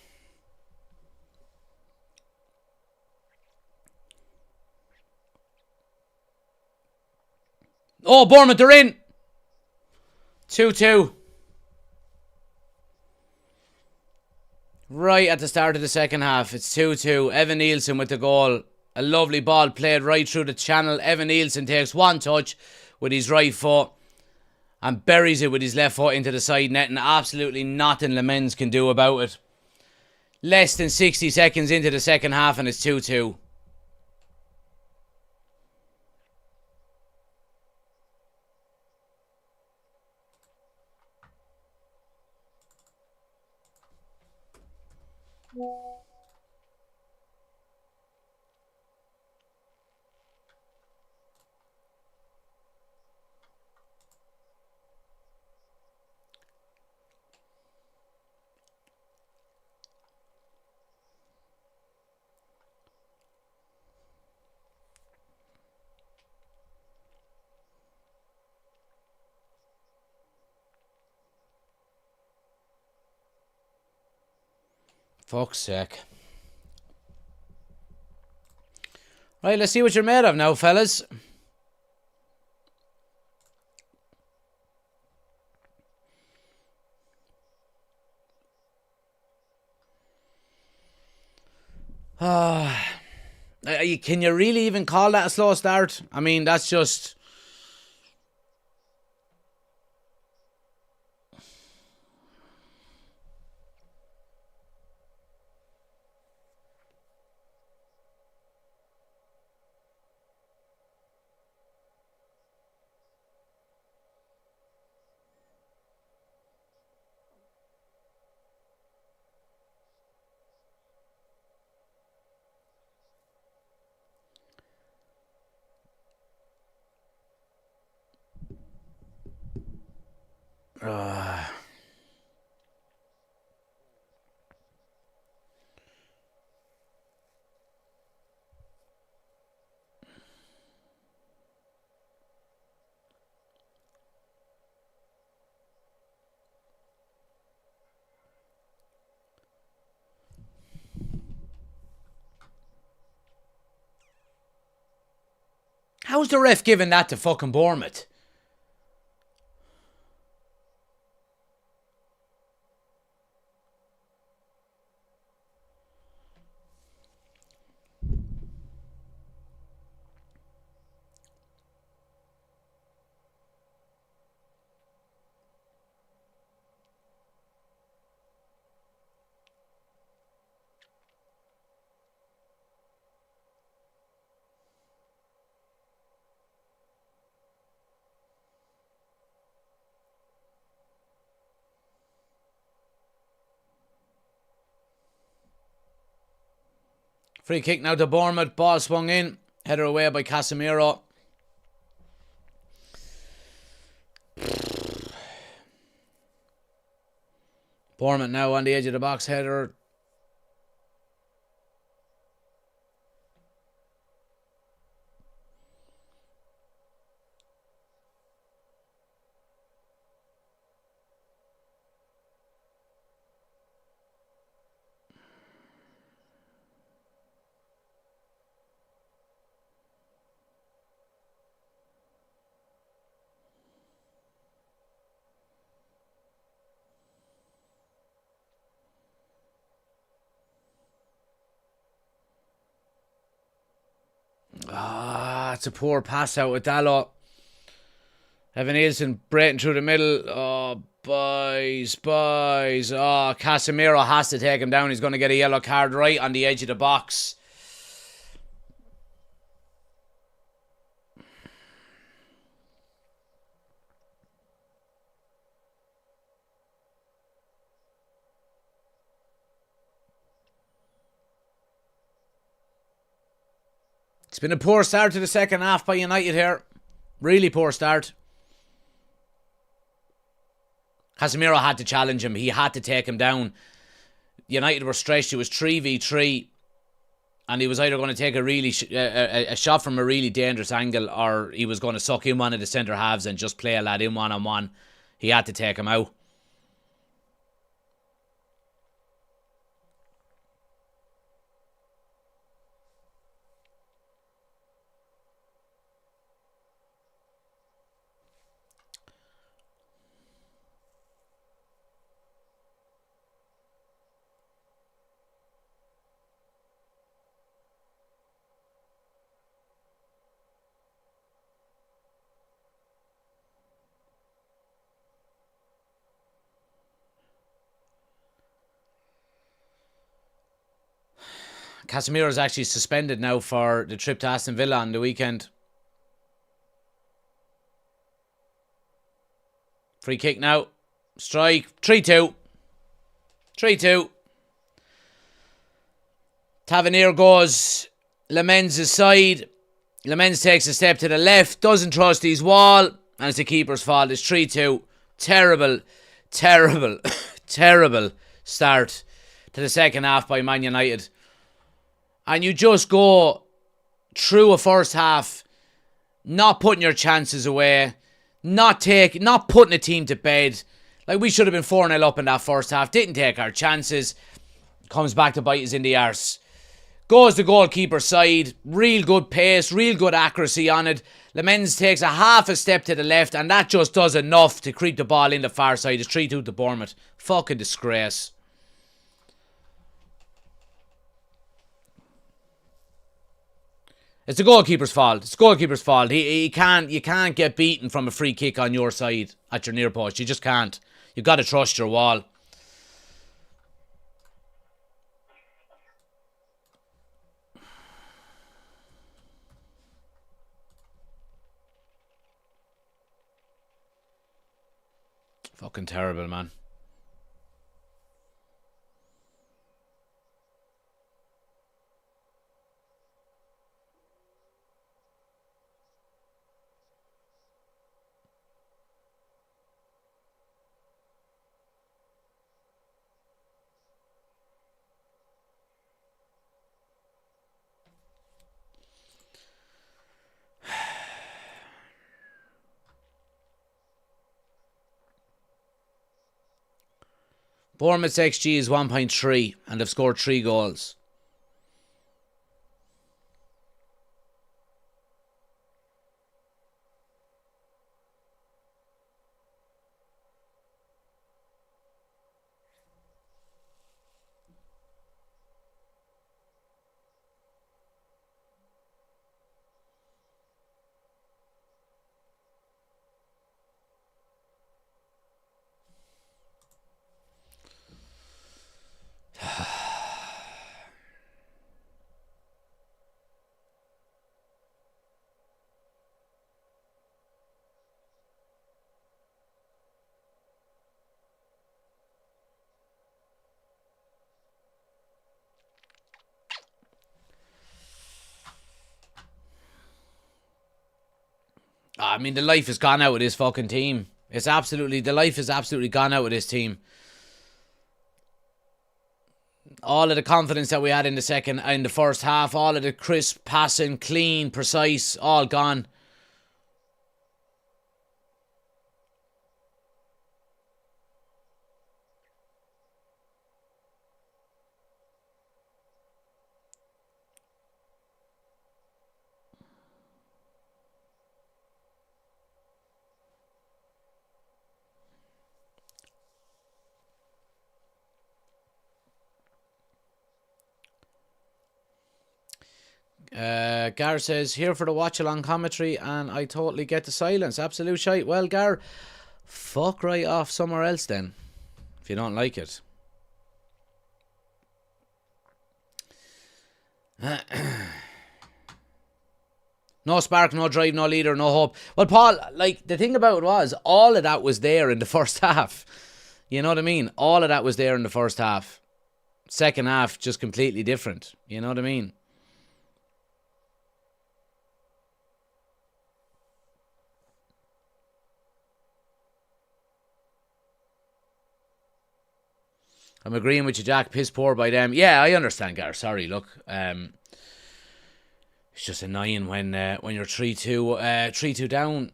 Oh, Bournemouth, they're in! 2-2. Right at the start of the second half, it's 2-2. Evan Nielsen with the goal. A lovely ball played right through the channel. Evan Nielsen takes one touch with his right foot and buries it with his left foot into the side net, and absolutely nothing Lemens can do about it. Less than 60 seconds into the second half and it's 2-2. Fuck's sake. Right, let's see what you're made of now, fellas. Can you really even call that a slow start? I mean, that's just... How's the ref giving that to fucking Bournemouth? Free kick now to Bournemouth. Ball swung in. Header away by Casemiro. Bournemouth now on the edge of the box. Header. It's a poor pass out with Dalot. Evan Nielsen breaking through the middle. Oh, boys. Oh, Casemiro has to take him down. He's going to get a yellow card right on the edge of the box. It's been a poor start to the second half by United here. Really poor start. Casemiro had to challenge him. He had to take him down. United were stretched. It was 3v3. And he was either going to take a shot from a really dangerous angle, or he was going to suck in one of the centre halves and just play a lad in one-on-one. He had to take him out. Casemiro's actually suspended now for the trip to Aston Villa on the weekend. Free kick now. Strike. 3-2. 3-2. Tavernier goes Lemens' side. Lemens takes a step to the left. Doesn't trust his wall. And it's the keeper's fault. It's 3-2. Terrible, terrible, terrible start to the second half by Man United. And you just go through a first half not putting your chances away, not putting a team to bed. Like, we should have been 4-0 up in that first half. Didn't take our chances. Comes back to bite us in the arse. Goes the goalkeeper side. Real good pace, real good accuracy on it. Lemens takes a half a step to the left, and that just does enough to creep the ball in the far side. It's 3-2 to Bournemouth. Fucking disgrace. It's the goalkeeper's fault. It's the goalkeeper's fault. You can't get beaten from a free kick on your side at your near post. You just can't. You've got to trust your wall. Fucking terrible, man. Bournemouth's XG is 1.3 and they've scored 3 goals. I mean, the life has gone out of this fucking team. The life has absolutely gone out of this team. All of the confidence that we had in the first half, all of the crisp passing, clean, precise, all gone. Gar says, here for the watch-along commentary, and I totally get the silence. Absolute shite. Well, Gar, fuck right off somewhere else then, if you don't like it. No spark, no drive, no leader, no hope. Well, Paul, like, the thing about it was, all of that was there in the first half. You know what I mean? All of that was there in the first half. Second half, just completely different. You know what I mean? I'm agreeing with you, Jack. Piss poor by them. Yeah, I understand, Gar. Sorry, look. It's just annoying when you're 3-2 down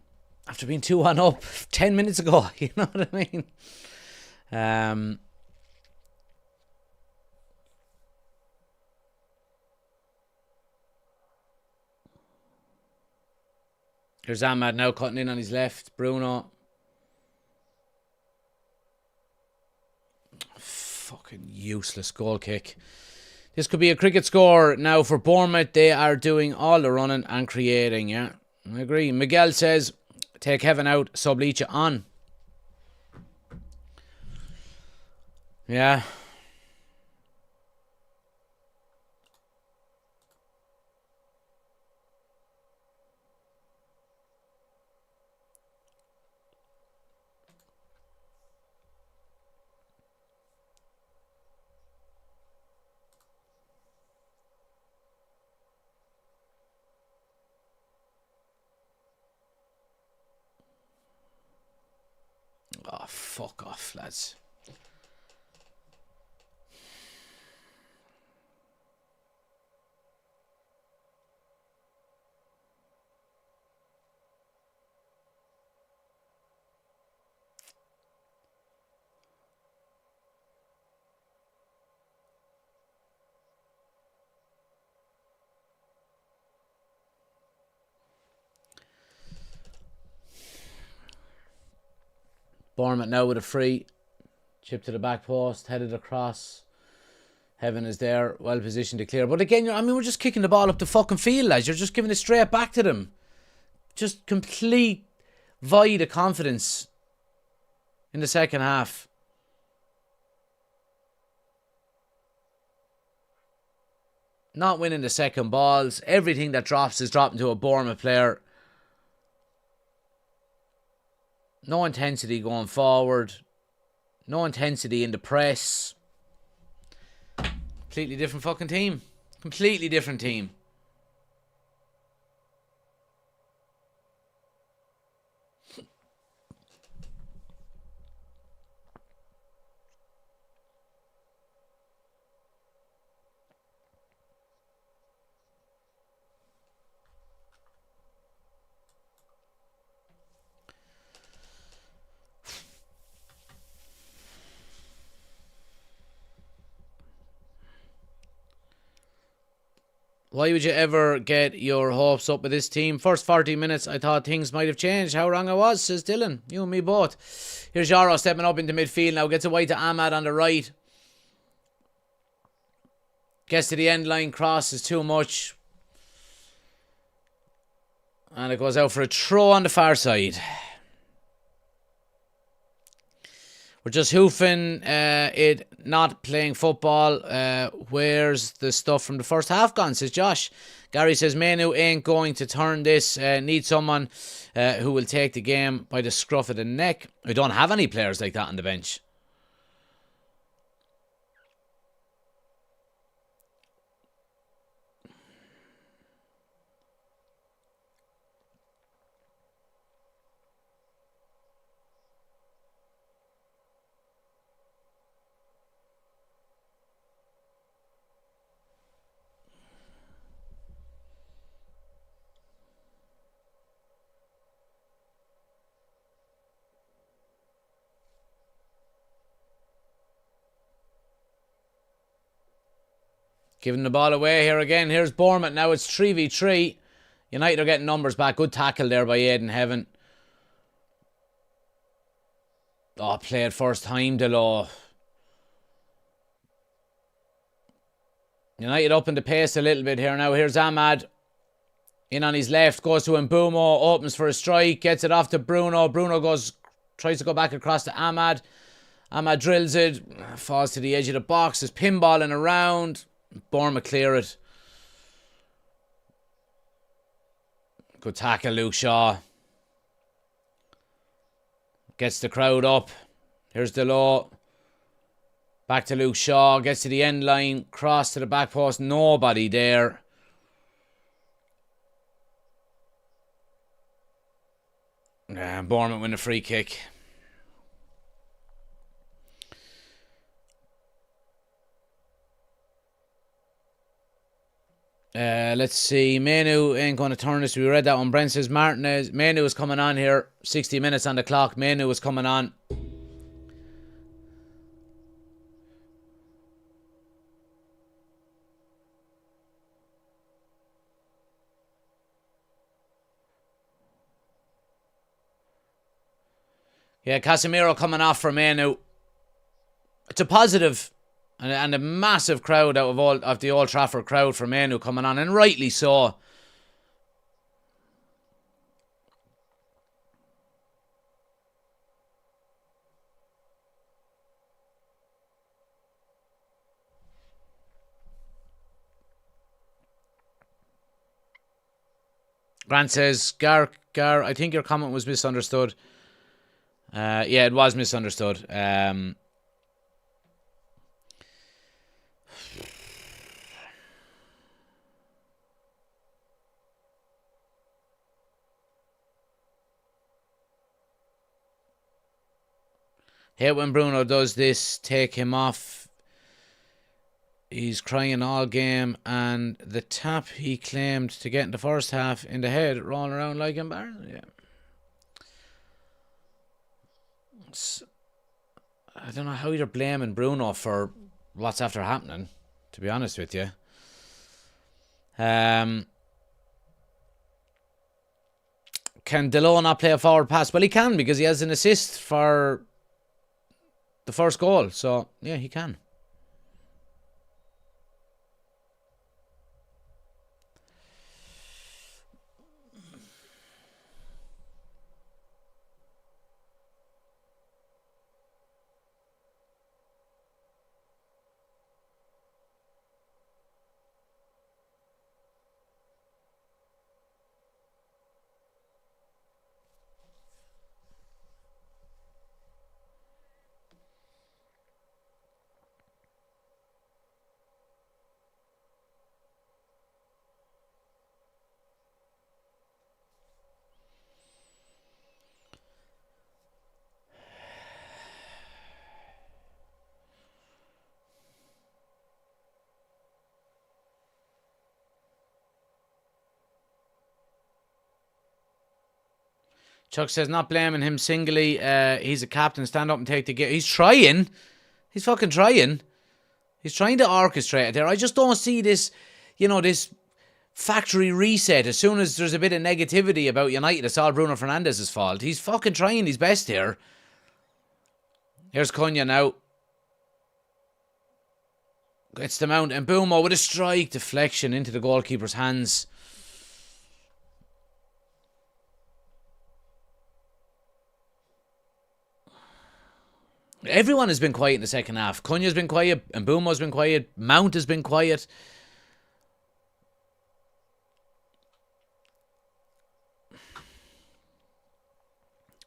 after being 2-1 up 10 minutes ago. You know what I mean? Here's Ahmad now cutting in on his left. Bruno. Fucking useless goal kick. This could be a cricket score now for Bournemouth. They are doing all the running and creating, yeah. I agree. Miguel says, take Heaven out, Sublicha on. Yeah. fuck off, lads. Bournemouth now with a free. Chip to the back post, headed across. Heaven is there, well positioned to clear. But again, I mean, we're just kicking the ball up the fucking field, lads. You're just giving it straight back to them. Just complete void of confidence in the second half. Not winning the second balls. Everything that drops is dropping to a Bournemouth player. No intensity going forward. No intensity in the press. Completely different fucking team. Completely different team. Why would you ever get your hopes up with this team? First 40 minutes, I thought things might have changed. How wrong I was, says Dylan. You and me both. Here's Yaro stepping up into midfield now. Gets away to Ahmad on the right. Gets to the end line. Crosses too much. And it goes out for a throw on the far side. We're just hoofing it, not playing football. Where's the stuff from the first half gone, says Josh. Gary says, Manu ain't going to turn this. Need someone who will take the game by the scruff of the neck. We don't have any players like that on the bench. Giving the ball away here again. Here's Bournemouth. Now it's 3v3. United are getting numbers back. Good tackle there by Aidan Heaven. Oh, play it first time, Delo. United up in the pace a little bit here now. Here's Ahmad. In on his left. Goes to Mbumo. Opens for a strike. Gets it off to Bruno. Bruno tries to go back across to Ahmad. Ahmad drills it. Falls to the edge of the box. Is pinballing around. Bournemouth clear it. Good tackle, Luke Shaw. Gets the crowd up. Here's Delo. Back to Luke Shaw. Gets to the end line. Cross to the back post. Nobody there. Bournemouth win a free kick. Let's see. Manu ain't going to turn this. We read that one. Brent says Manu is coming on here. 60 minutes on the clock. Manu is coming on. Yeah, Casemiro coming off for Manu. It's a positive. And a massive crowd out of the Old Trafford crowd for Manu coming on, and rightly so. Grant says, Gar, I think your comment was misunderstood. Yeah, it was misunderstood. Hate when Bruno does this. Take him off. He's crying all game, and the tap he claimed to get in the first half in the head, rolling around like embarrassed. Yeah. I don't know how you're blaming Bruno for what's after happening, to be honest with you. Can Delo not play a forward pass? Well, he can, because he has an assist for the first goal. So, yeah, he can. Chuck says, not blaming him singly. He's a captain. Stand up and take the game. He's trying. He's fucking trying. He's trying to orchestrate it there. I just don't see this, this factory reset. As soon as there's a bit of negativity about United, it's all Bruno Fernandes's fault. He's fucking trying his best here. Here's Cunha now. Gets the mount, and Boomo with a strike deflection into the goalkeeper's hands. Everyone has been quiet in the second half. Cunha's been quiet, and Boomo's been quiet. Mount has been quiet.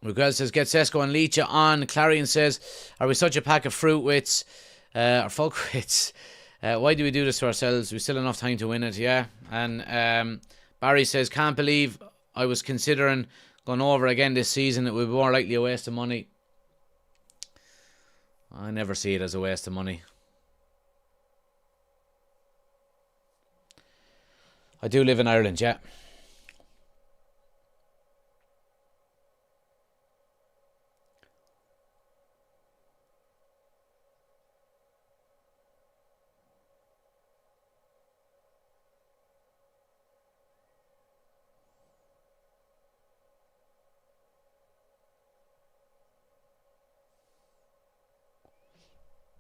Miguel says, get Sesko and Leach on. Clarion says, are we such a pack of fruit wits? Or folk wits? Why do we do this to ourselves? We still have enough time to win it, yeah. And Barry says, can't believe I was considering going over again this season. It would be more likely a waste of money. I never see it as a waste of money. I do live in Ireland, yeah.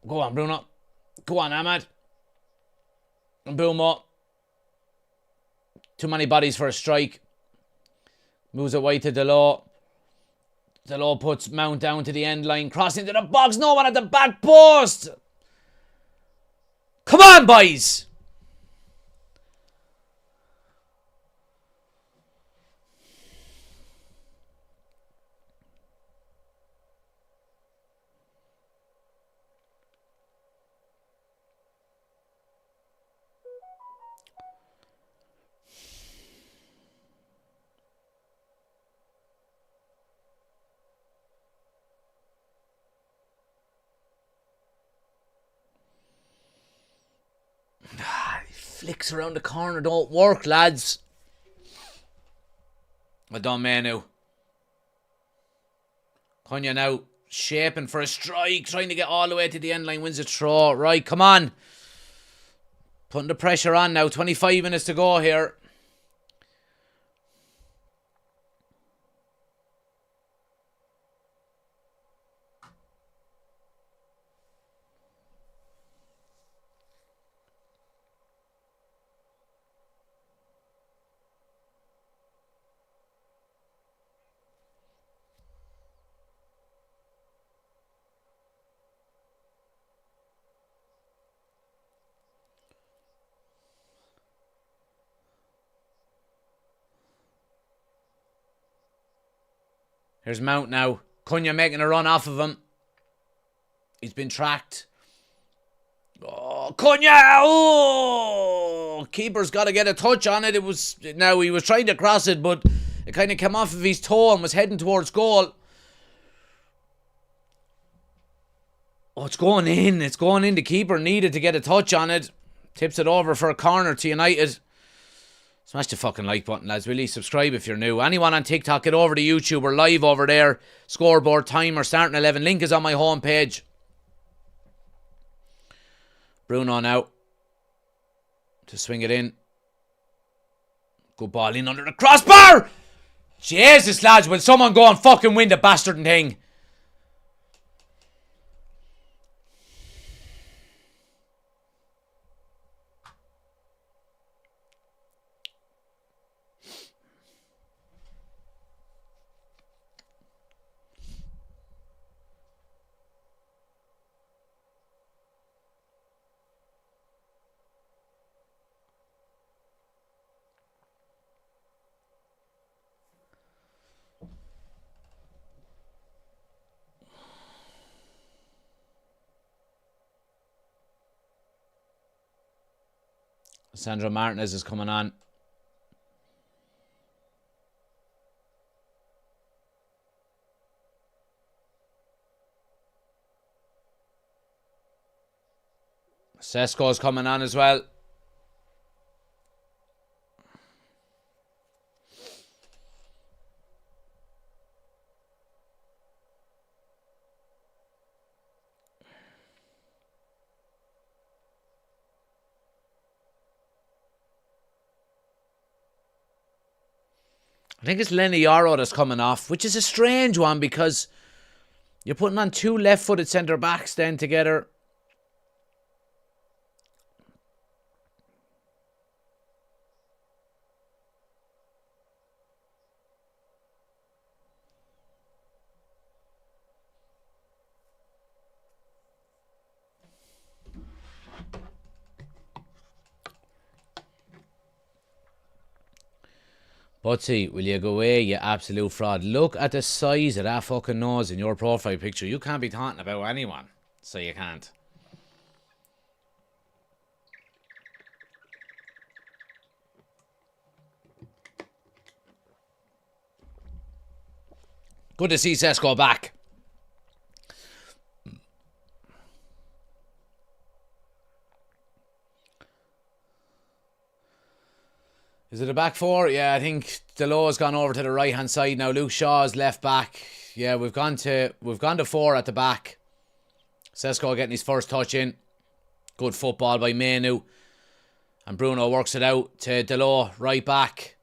Go on, Bruno. Go on, Ahmad. And Boomo. Too many bodies for a strike. Moves it wide to Delo. Delo puts Mount down to the end line. Crossing to the box. No one at the back post. Come on, boys. Flicks around the corner don't work, lads. Well done, Manu. Cunha now shaping for a strike, trying to get all the way to the end line, wins a throw. Right, come on. Putting the pressure on now. 25 minutes to go here. Here's Mount now. Cunha making a run off of him. He's been tracked. Oh, Cunha! Oh! Keeper's got to get a touch on it. He was trying to cross it, but it kind of came off of his toe and was heading towards goal. Oh, it's going in. It's going in. The keeper needed to get a touch on it. Tips it over for a corner to United. Smash the fucking like button, lads. Really, subscribe if you're new. Anyone on TikTok, get over to YouTube. We're live over there. Scoreboard timer, starting 11. Link is on my homepage. Bruno now to swing it in. Good ball in under the crossbar. Jesus, lads, will someone go and fucking win the bastard thing? Sandro Martinez is coming on. Sesko's coming on as well. I think it's Lenny Yaro that's coming off, which is a strange one because you're putting on two left-footed centre-backs then together. Butsy, will you go away, you absolute fraud? Look at the size of that fucking nose in your profile picture. You can't be talking about anyone, so you can't. Good to see Sesko back. Is it a back four? Yeah, I think Delaw's gone over to the right hand side now. Luke Shaw's left back. Yeah, we've gone to four at the back. Sesko getting his first touch in. Good football by Manu. And Bruno works it out to Delo, right back.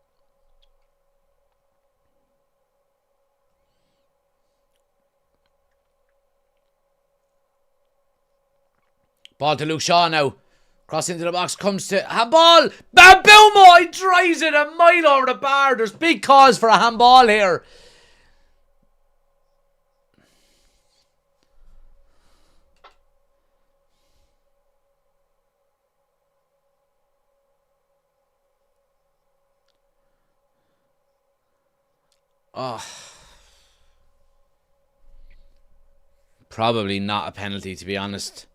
Ball to Luke Shaw now. Cross into the box, comes to handball. Bambumo, he drives it a mile over the bar. There's big cause for a handball here. Oh. Probably not a penalty, to be honest.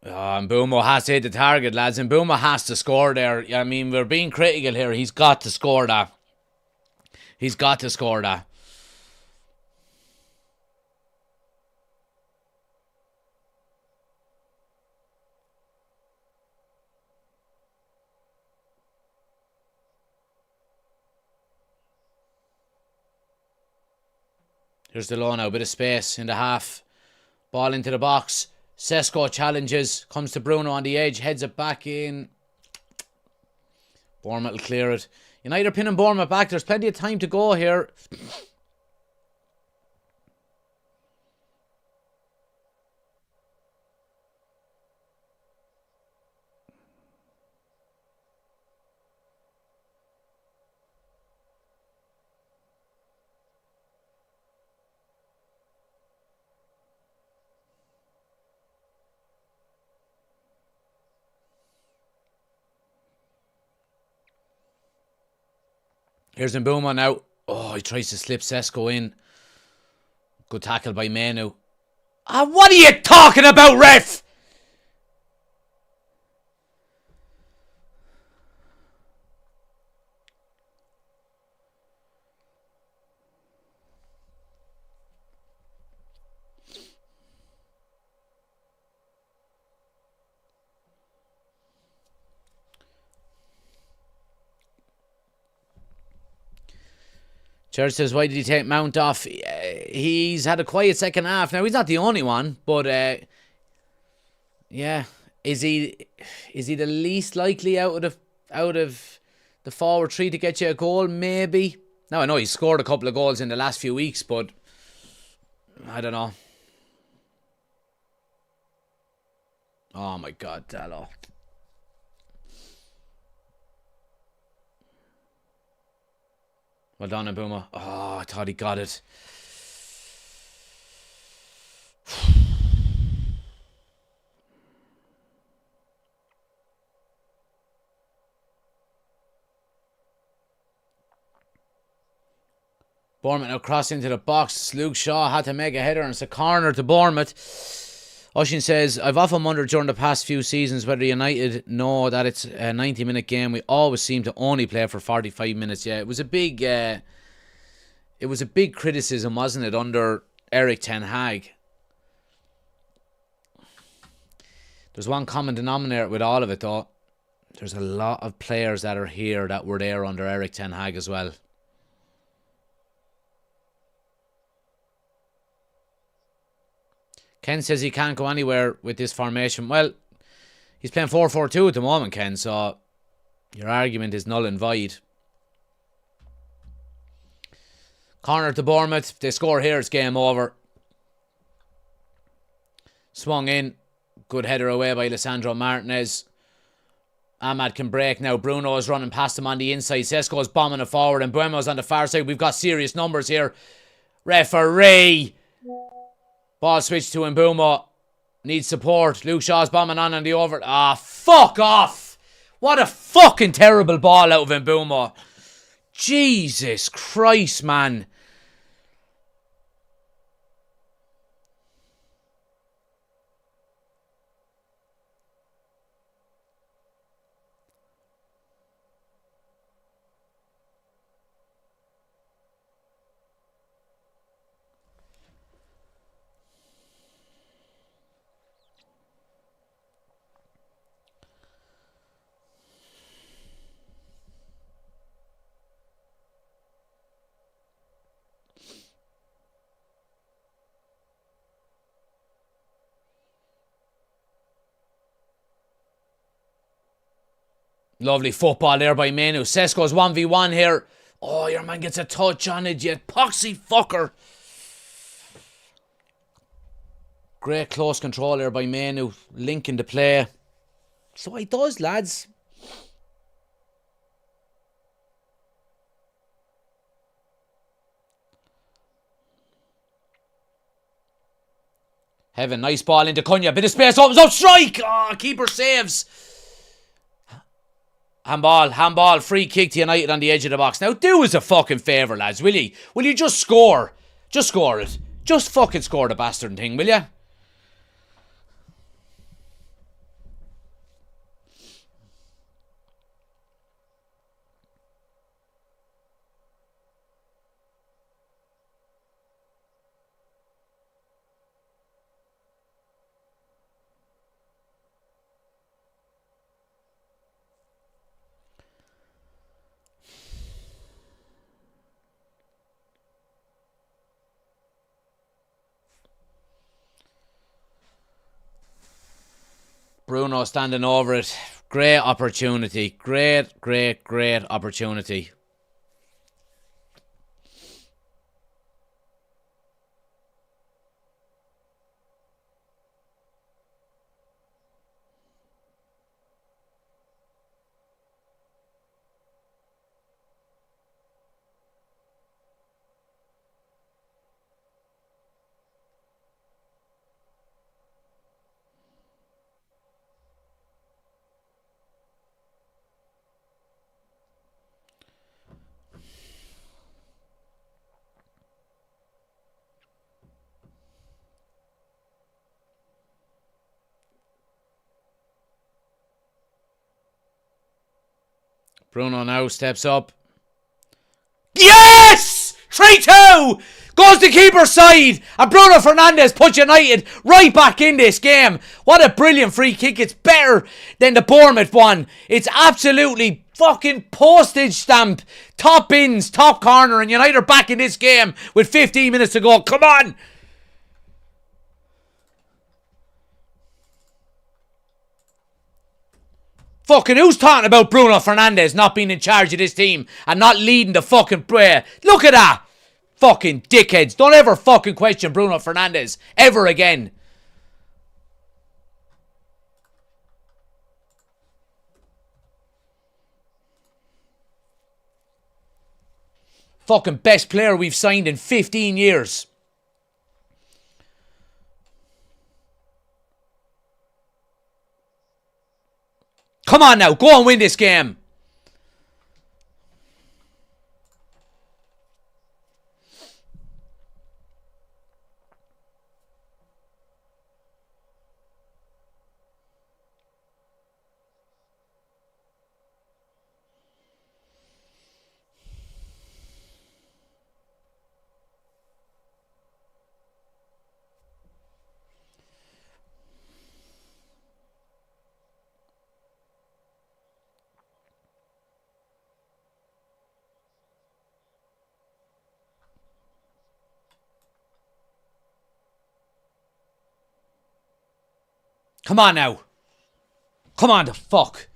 And Mbeumo has to hit the target, lads. And Mbeumo has to score there. I mean, we're being critical here. He's got to score that. He's got to score that. Here's the low now. Bit of space in the half. Ball into the box. Sesko challenges, comes to Bruno on the edge, heads it back in. Bournemouth will clear it. United are pinning Bournemouth back. There's plenty of time to go here. Here's Mbeumo now. Oh, he tries to slip Sesko in. Good tackle by Manu. Ah, what are you talking about, ref? Church says, why did he take Mount off? He's had a quiet second half. Now, he's not the only one, but yeah. Is he the least likely out of the forward three to get you a goal? Maybe. Now, I know he's scored a couple of goals in the last few weeks, but I don't know. Oh my God, Dallo. Well done, Mbuma. Oh, I thought he got it. Bournemouth now cross into the box. Luke Shaw had to make a header and it's a corner to Bournemouth. Oshin says, I've often wondered during the past few seasons whether United know that it's a 90-minute game. We always seem to only play for 45 minutes. Yeah, it was a big criticism, wasn't it, under Erik ten Hag? There's one common denominator with all of it, though. There's a lot of players that are here that were there under Erik ten Hag as well. Ken says he can't go anywhere with this formation. Well, he's playing 4-4-2 at the moment, Ken, so your argument is null and void. Corner to Bournemouth. If they score here, it's game over. Swung in. Good header away by Lisandro Martinez. Ahmad can break now. Bruno is running past him on the inside. Sesko's bombing it forward and Buemo's on the far side. We've got serious numbers here. Referee. Ball switch to Mbuma. Needs support. Luke Shaw's bombing on the over. Ah, fuck off. What a fucking terrible ball out of Mbuma. Jesus Christ, man. Lovely football there by Menu. Sesko's 1v1 here. Oh, your man gets a touch on it, you poxy fucker. Great close control there by Menu. Linking the play. So he does, lads. Heaven, nice ball into Cunha. Bit of space, opens up, strike! Oh, keeper saves. Handball, free kick to United on the edge of the box. Now do us a fucking favour, lads, will you? Will you just score? Just score it. Just fucking score the bastard thing, will you? Bruno standing over it. Great opportunity. Great opportunity. Bruno now steps up. Yes! 3-2! Goes the keeper's side. And Bruno Fernandes puts United right back in this game. What a brilliant free kick. It's better than the Bournemouth one. It's absolutely fucking postage stamp. Top bins, top corner, and United are back in this game with 15 minutes to go. Come on! Fucking who's talking about Bruno Fernandes not being in charge of this team and not leading the fucking prayer? Look at that! Fucking dickheads. Don't ever fucking question Bruno Fernandes ever again. Fucking best player we've signed in 15 years. Come on now, go and win this game. Come on now. Come on the fuck.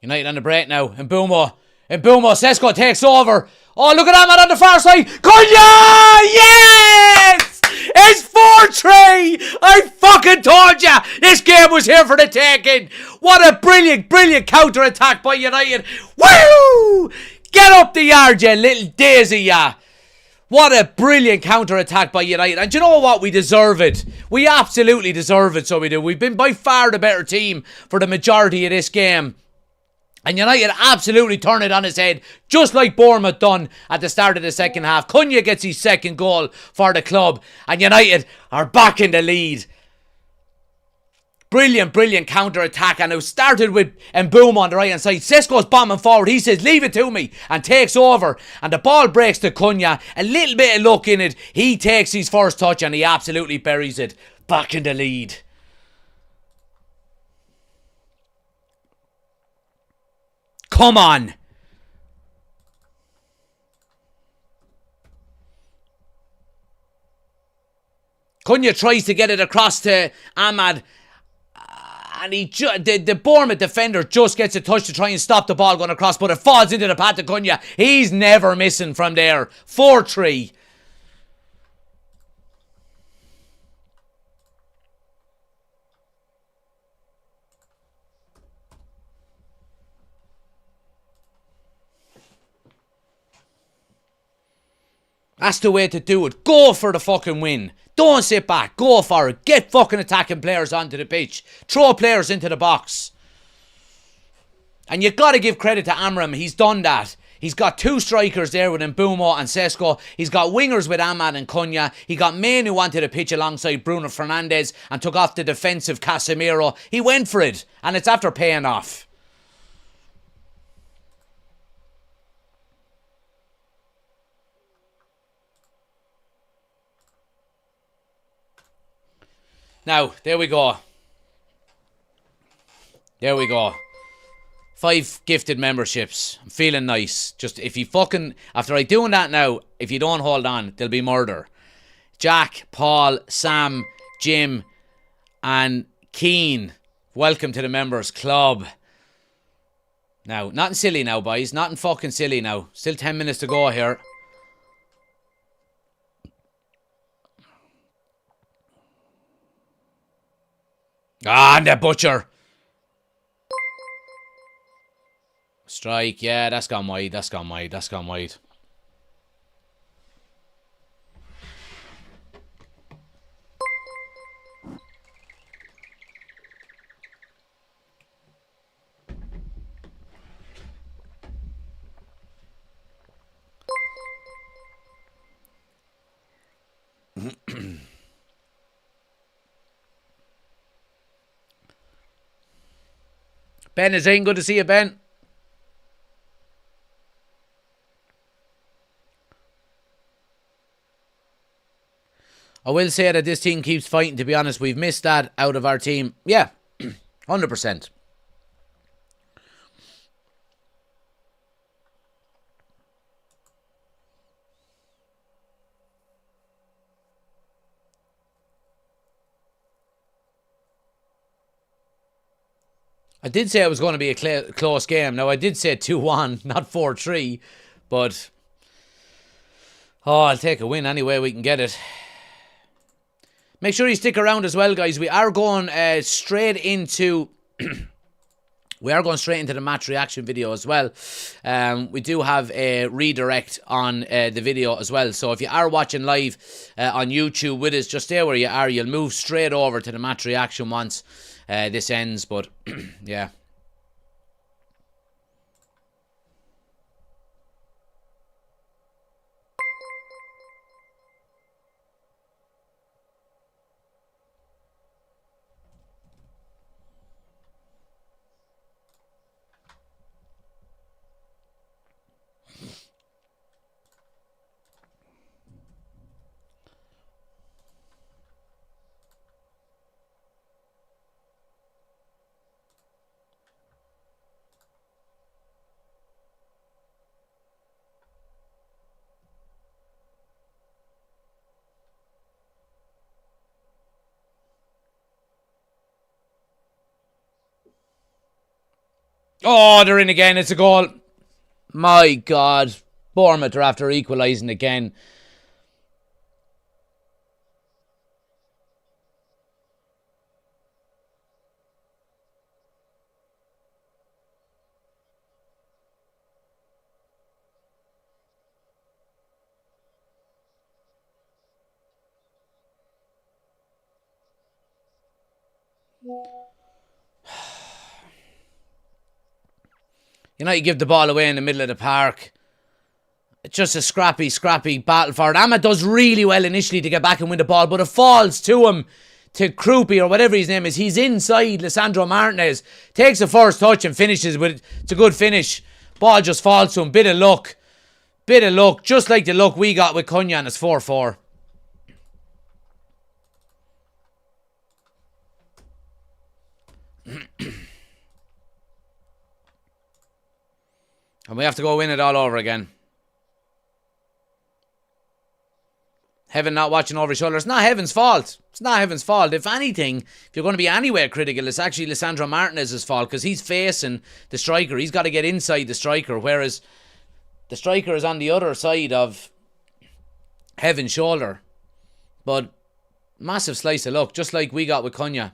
United on the break now. And Mbumo, Sesko takes over. Oh, look at that man on the far side. Cunha! Yes! It's 4-3! I fucking told ya! This game was here for the taking. What a brilliant, brilliant counter-attack by United. Woo! Get up the yard, you little daisy, ya. What a brilliant counter-attack by United. And you know what? We deserve it. We absolutely deserve it, so we do. We've been by far the better team for the majority of this game. And United absolutely turn it on his head, just like Bournemouth done at the start of the second half. Cunha gets his second goal for the club, and United are back in the lead. Brilliant, brilliant counter-attack, and it started with Mbumo on the right-hand side. Sesko's bombing forward. He says, leave it to me, and takes over. And the ball breaks to Cunha. A little bit of luck in it. He takes his first touch, and he absolutely buries it. Back in the lead. Come on. Cunha tries to get it across to Ahmad. And the Bournemouth defender just gets a touch to try and stop the ball going across, but it falls into the path of Cunha. He's never missing from there. 4-3. That's the way to do it. Go for the fucking win. Don't sit back. Go for it. Get fucking attacking players onto the pitch. Throw players into the box. And you got to give credit to Amorim. He's done that. He's got two strikers there with Mbumo and Sesko. He's got wingers with Ahmad and Cunha. He got Manu onto the pitch alongside Bruno Fernandes and took off the defensive Casemiro. He went for it. And it's after paying off. Now, there we go. There we go. 5 gifted memberships. I'm feeling nice. Just, if you fucking... After I doing that now, if you don't hold on, there'll be murder. Jack, Paul, Sam, Jim, and Keen. Welcome to the members club. Now, nothing silly now, boys. Nothing fucking silly now. Still 10 minutes to go here. Ah, and the butcher. Strike, yeah, that's gone wide, that's gone wide, that's gone wide. Ben is in. Good to see you, Ben. I will say that this team keeps fighting, to be honest. We've missed that out of our team. Yeah, 100%. I did say it was going to be a close game. Now, I did say 2-1, not 4-3. But, I'll take a win any way we can get it. Make sure you stick around as well, guys. We are going straight into... We are going straight into the match reaction video as well. We do have a redirect on the video as well. So if you are watching live on YouTube with us, just stay where you are. You'll move straight over to the match reaction once this ends. But yeah. Oh, they're in again. It's a goal. My God. Bournemouth are after equalising again. United give the ball away in the middle of the park. It's just a scrappy battle for it. Ahmed does really well initially to get back and win the ball, but it falls to him, to Krupi or whatever his name is. He's inside Lisandro Martinez. Takes the first touch and finishes with it. It's a good finish. Ball just falls to him. Bit of luck. Just like the luck we got with Cunha, and it's 4-4. And we have to go win it all over again. Heaven not watching over his shoulder. It's not Heaven's fault. If anything, if you're going to be anywhere critical, it's actually Lisandro Martinez's fault, because he's facing the striker. He's got to get inside the striker, whereas the striker is on the other side of Heaven's shoulder. But massive slice of luck, just like we got with Cunha.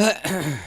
I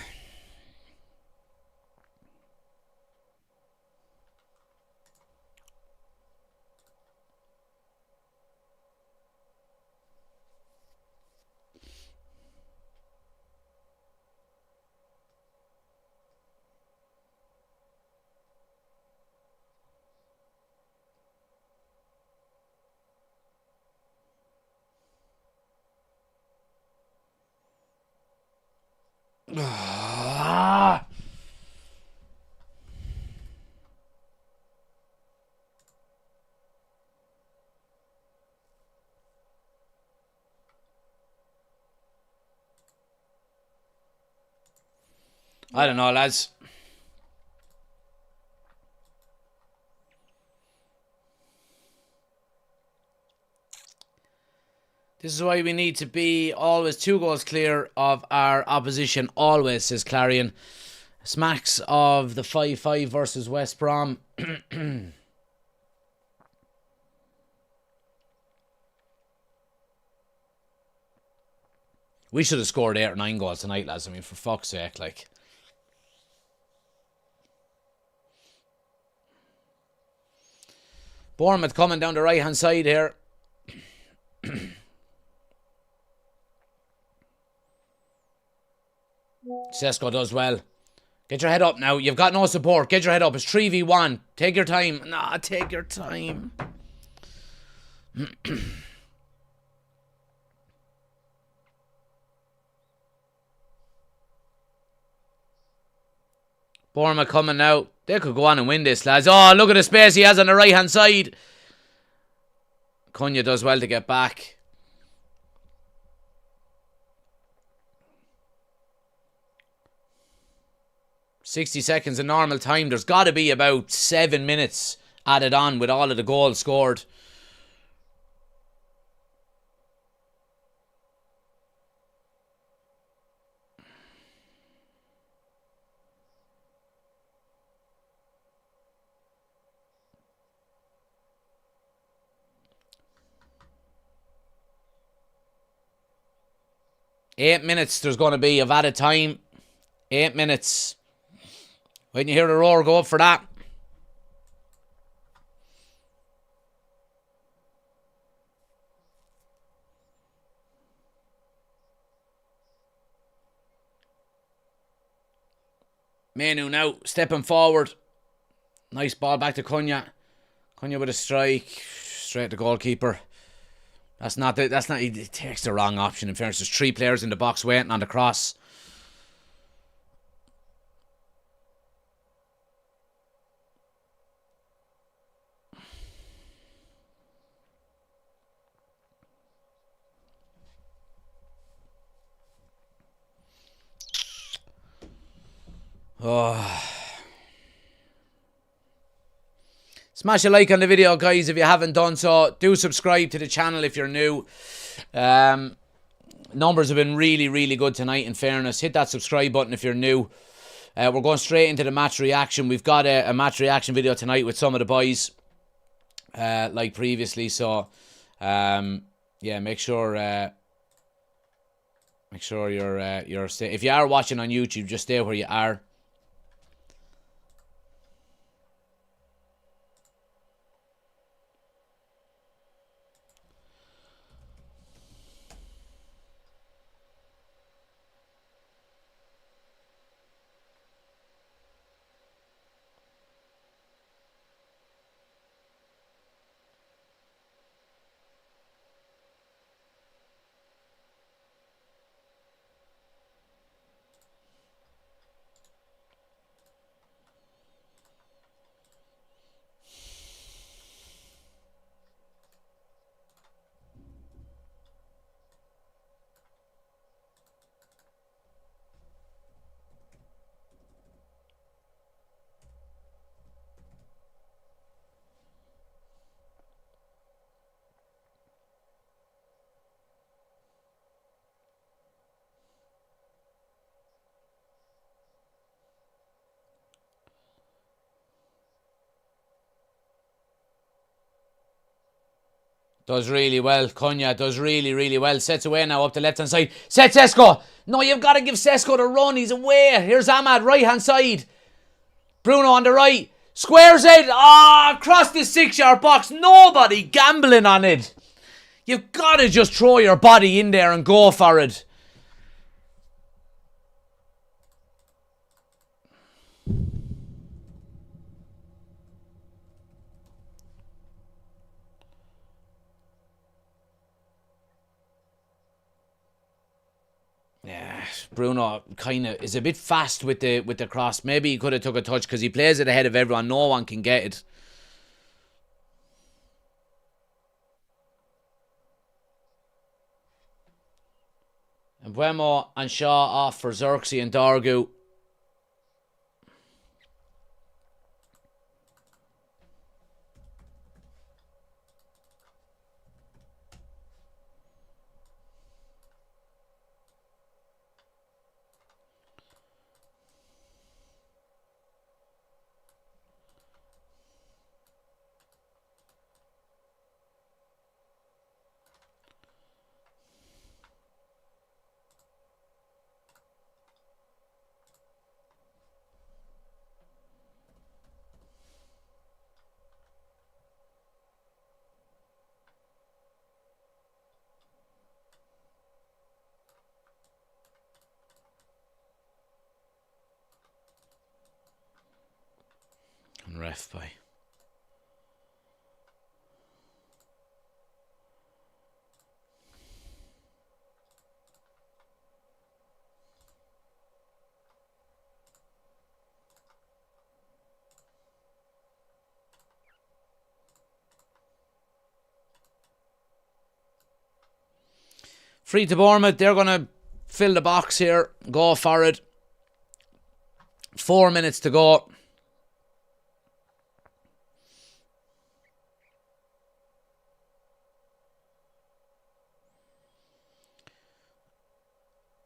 don't know, lads. This is why we need to be always 2 goals clear of our opposition, always, says Clarion. Smacks of the 5-5 versus West Brom. We should have scored 8 or 9 goals tonight, lads. I mean, for fuck's sake, like. Bournemouth coming down the right-hand side here. Sesko does well. Get your head up now. You've got no support. Get your head up. It's 3v1. Take your time. Nah, take your time. Bournemouth coming now. They could go on and win this, lads. Oh, look at the space he has on the right-hand side. Cunha does well to get back. $60 in normal time. There's got to be about 7 minutes added on with all of the goals scored. Eight minutes there's going to be of added time. 8 minutes. When you hear the roar, go up for that. Manu now stepping forward. Nice ball back to Cunha. Cunha with a strike. Straight to goalkeeper. That's not, he takes the wrong option. In fairness, there's 3 players in the box waiting on the cross. Oh. Smash a like on the video, guys, if you haven't done so. Do subscribe to the channel if you're new. Numbers have been really, really good tonight, in fairness. Hit that subscribe button if you're new. We're going straight into the match reaction. We've got a match reaction video tonight with some of the boys, like previously. So, yeah, make sure you're if you are watching on YouTube, just stay where you are. Does really well. Cunha does really, really well. Sets away now up the left-hand side. Sets Sesko. No, you've got to give Sesko the run. He's away. Here's Ahmad, right-hand side. Bruno on the right. Squares it. Across the 6-yard box. Nobody gambling on it. You've got to just throw your body in there and go for it. Yeah, Bruno kind of is a bit fast with the cross. Maybe he could have took a touch because he plays it ahead of everyone. No one can get it. And Buemo and Shaw off for Xerxes and Dorgu. And ref by. Free to Bournemouth. They're going to fill the box here. Go for it. 4 minutes to go.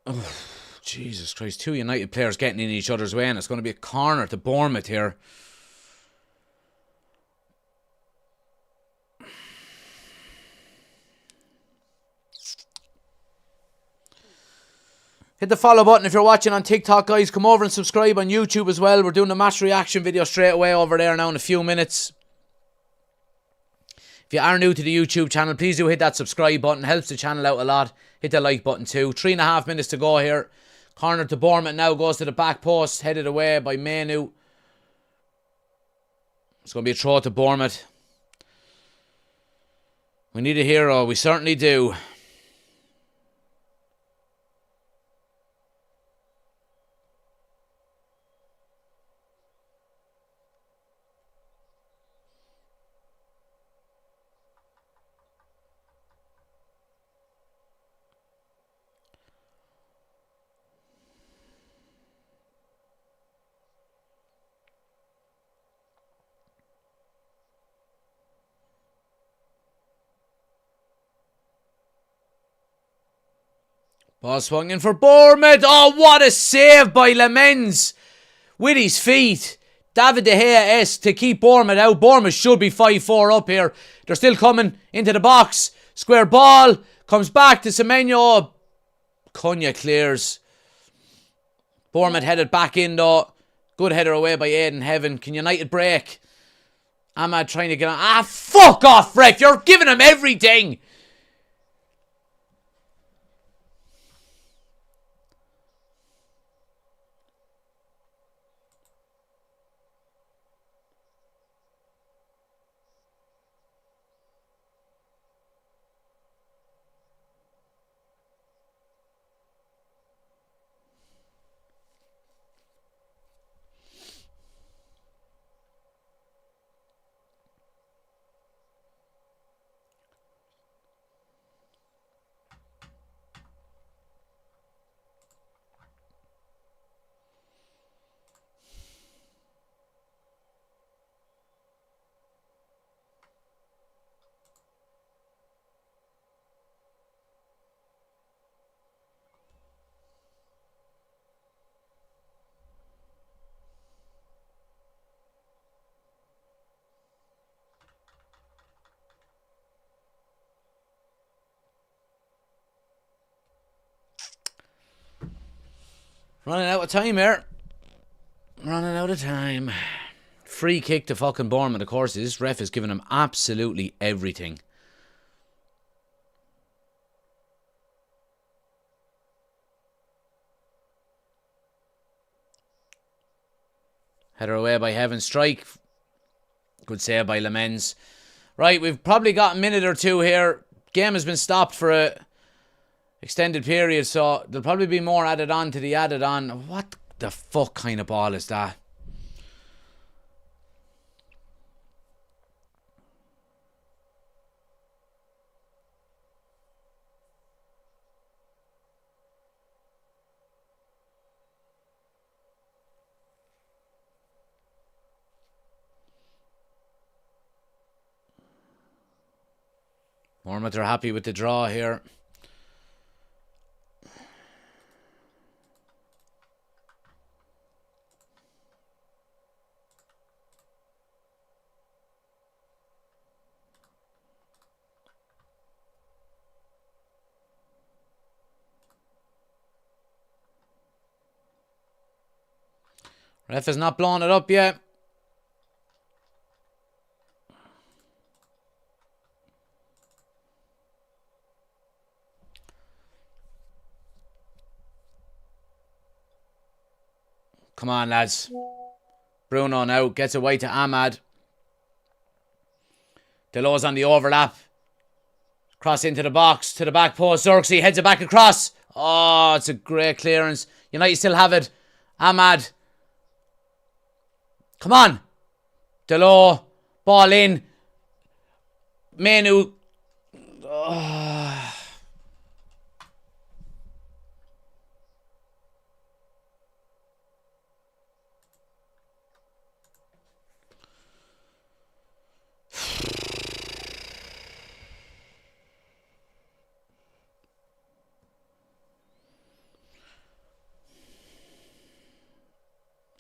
Oh, Jesus Christ. 2 United players getting in each other's way, and it's going to be a corner to Bournemouth here. Hit the follow button if you're watching on TikTok, guys. Come over and subscribe on YouTube as well. We're doing a match reaction video straight away over there now in a few minutes. If you are new to the YouTube channel, please do hit that subscribe button. Helps the channel out a lot. Hit the like button too. 3.5 minutes to go here. Corner to Bournemouth now. Goes to the back post. Headed away by Manu. It's going to be a throw to Bournemouth. We need a hero. We certainly do. Ball swung in for Bournemouth. Oh, what a save by Lamens with his feet. David De Gea to keep Bournemouth out. Bournemouth should be 5-4 up here. They're still coming into the box. Square ball. Comes back to Semenyo. Cunha clears. Bournemouth headed back in though. Good header away by Aidan Heaven. Can United break? Ahmad trying to get on. Fuck off, ref. You're giving him everything. Running out of time here. Running out of time. Free kick to fucking Bournemouth, of course. This ref is giving him absolutely everything. Header away by Heaven. Strike. Good save by Lemens. Right, we've probably got a minute or two here. Game has been stopped for a extended period, so there'll probably be more added on to the added on. What the fuck kind of ball is that? Bournemouth are happy with the draw here. Ref has not blown it up yet. Come on, lads. Bruno now gets away to Ahmad. Delo's on the overlap. Cross into the box, to the back post. Xerxes heads it back across. Oh, it's a great clearance. United still have it. Ahmad. Come on. Delo. Ball in. Menu. Oh.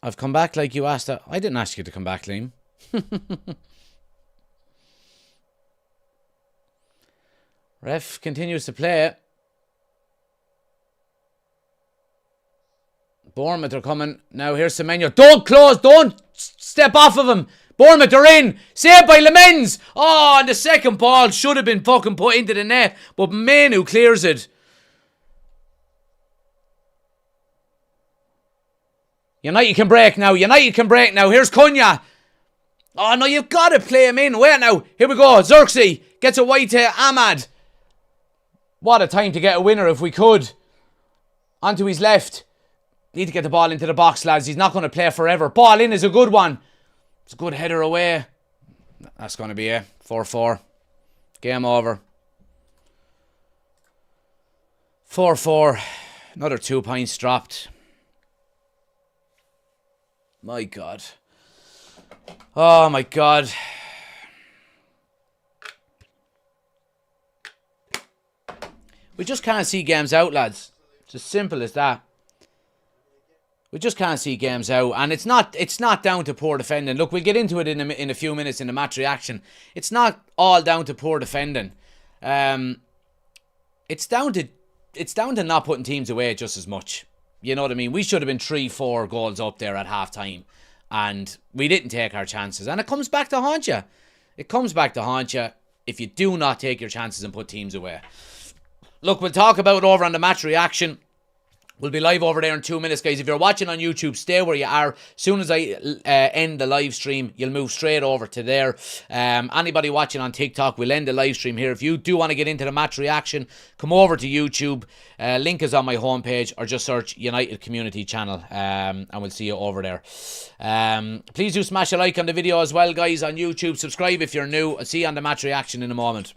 I've come back like you asked. I didn't ask you to come back, Liam. Ref continues to play it. Bournemouth are coming. Now here's Semenyo. Don't close. Don't step off of him. Bournemouth are in. Saved by Lemens. Oh, and the second ball should have been fucking put into the net. But Menu clears it. United can break now. United can break now. Here's Cunha. Oh, no, you've got to play him in. Wait now. Here we go. Xerxes gets away to Ahmad. What a time to get a winner if we could. Onto his left. Need to get the ball into the box, lads. He's not going to play forever. Ball in is a good one. It's a good header away. That's going to be it. 4-4. Game over. 4-4. Another 2 points dropped. My God. Oh, my God. We just can't see games out, lads. It's as simple as that. We just can't see games out. And it's not down to poor defending. Look, we'll get into it in a few minutes in the match reaction. It's not all down to poor defending. It's down to not putting teams away just as much. You know what I mean? We should have been 3-4 goals up there at half time. And we didn't take our chances. And it comes back to haunt you. It comes back to haunt you if you do not take your chances and put teams away. Look, we'll talk about it over on the match reaction. We'll be live over there in 2 minutes, guys. If you're watching on YouTube, stay where you are. As soon as I end the live stream, you'll move straight over to there. Anybody watching on TikTok, we'll end the live stream here. If you do want to get into the match reaction, come over to YouTube. Link is on my homepage, or just search United Community Channel, and we'll see you over there. Please do smash a like on the video as well, guys, on YouTube. Subscribe if you're new. I'll see you on the match reaction in a moment.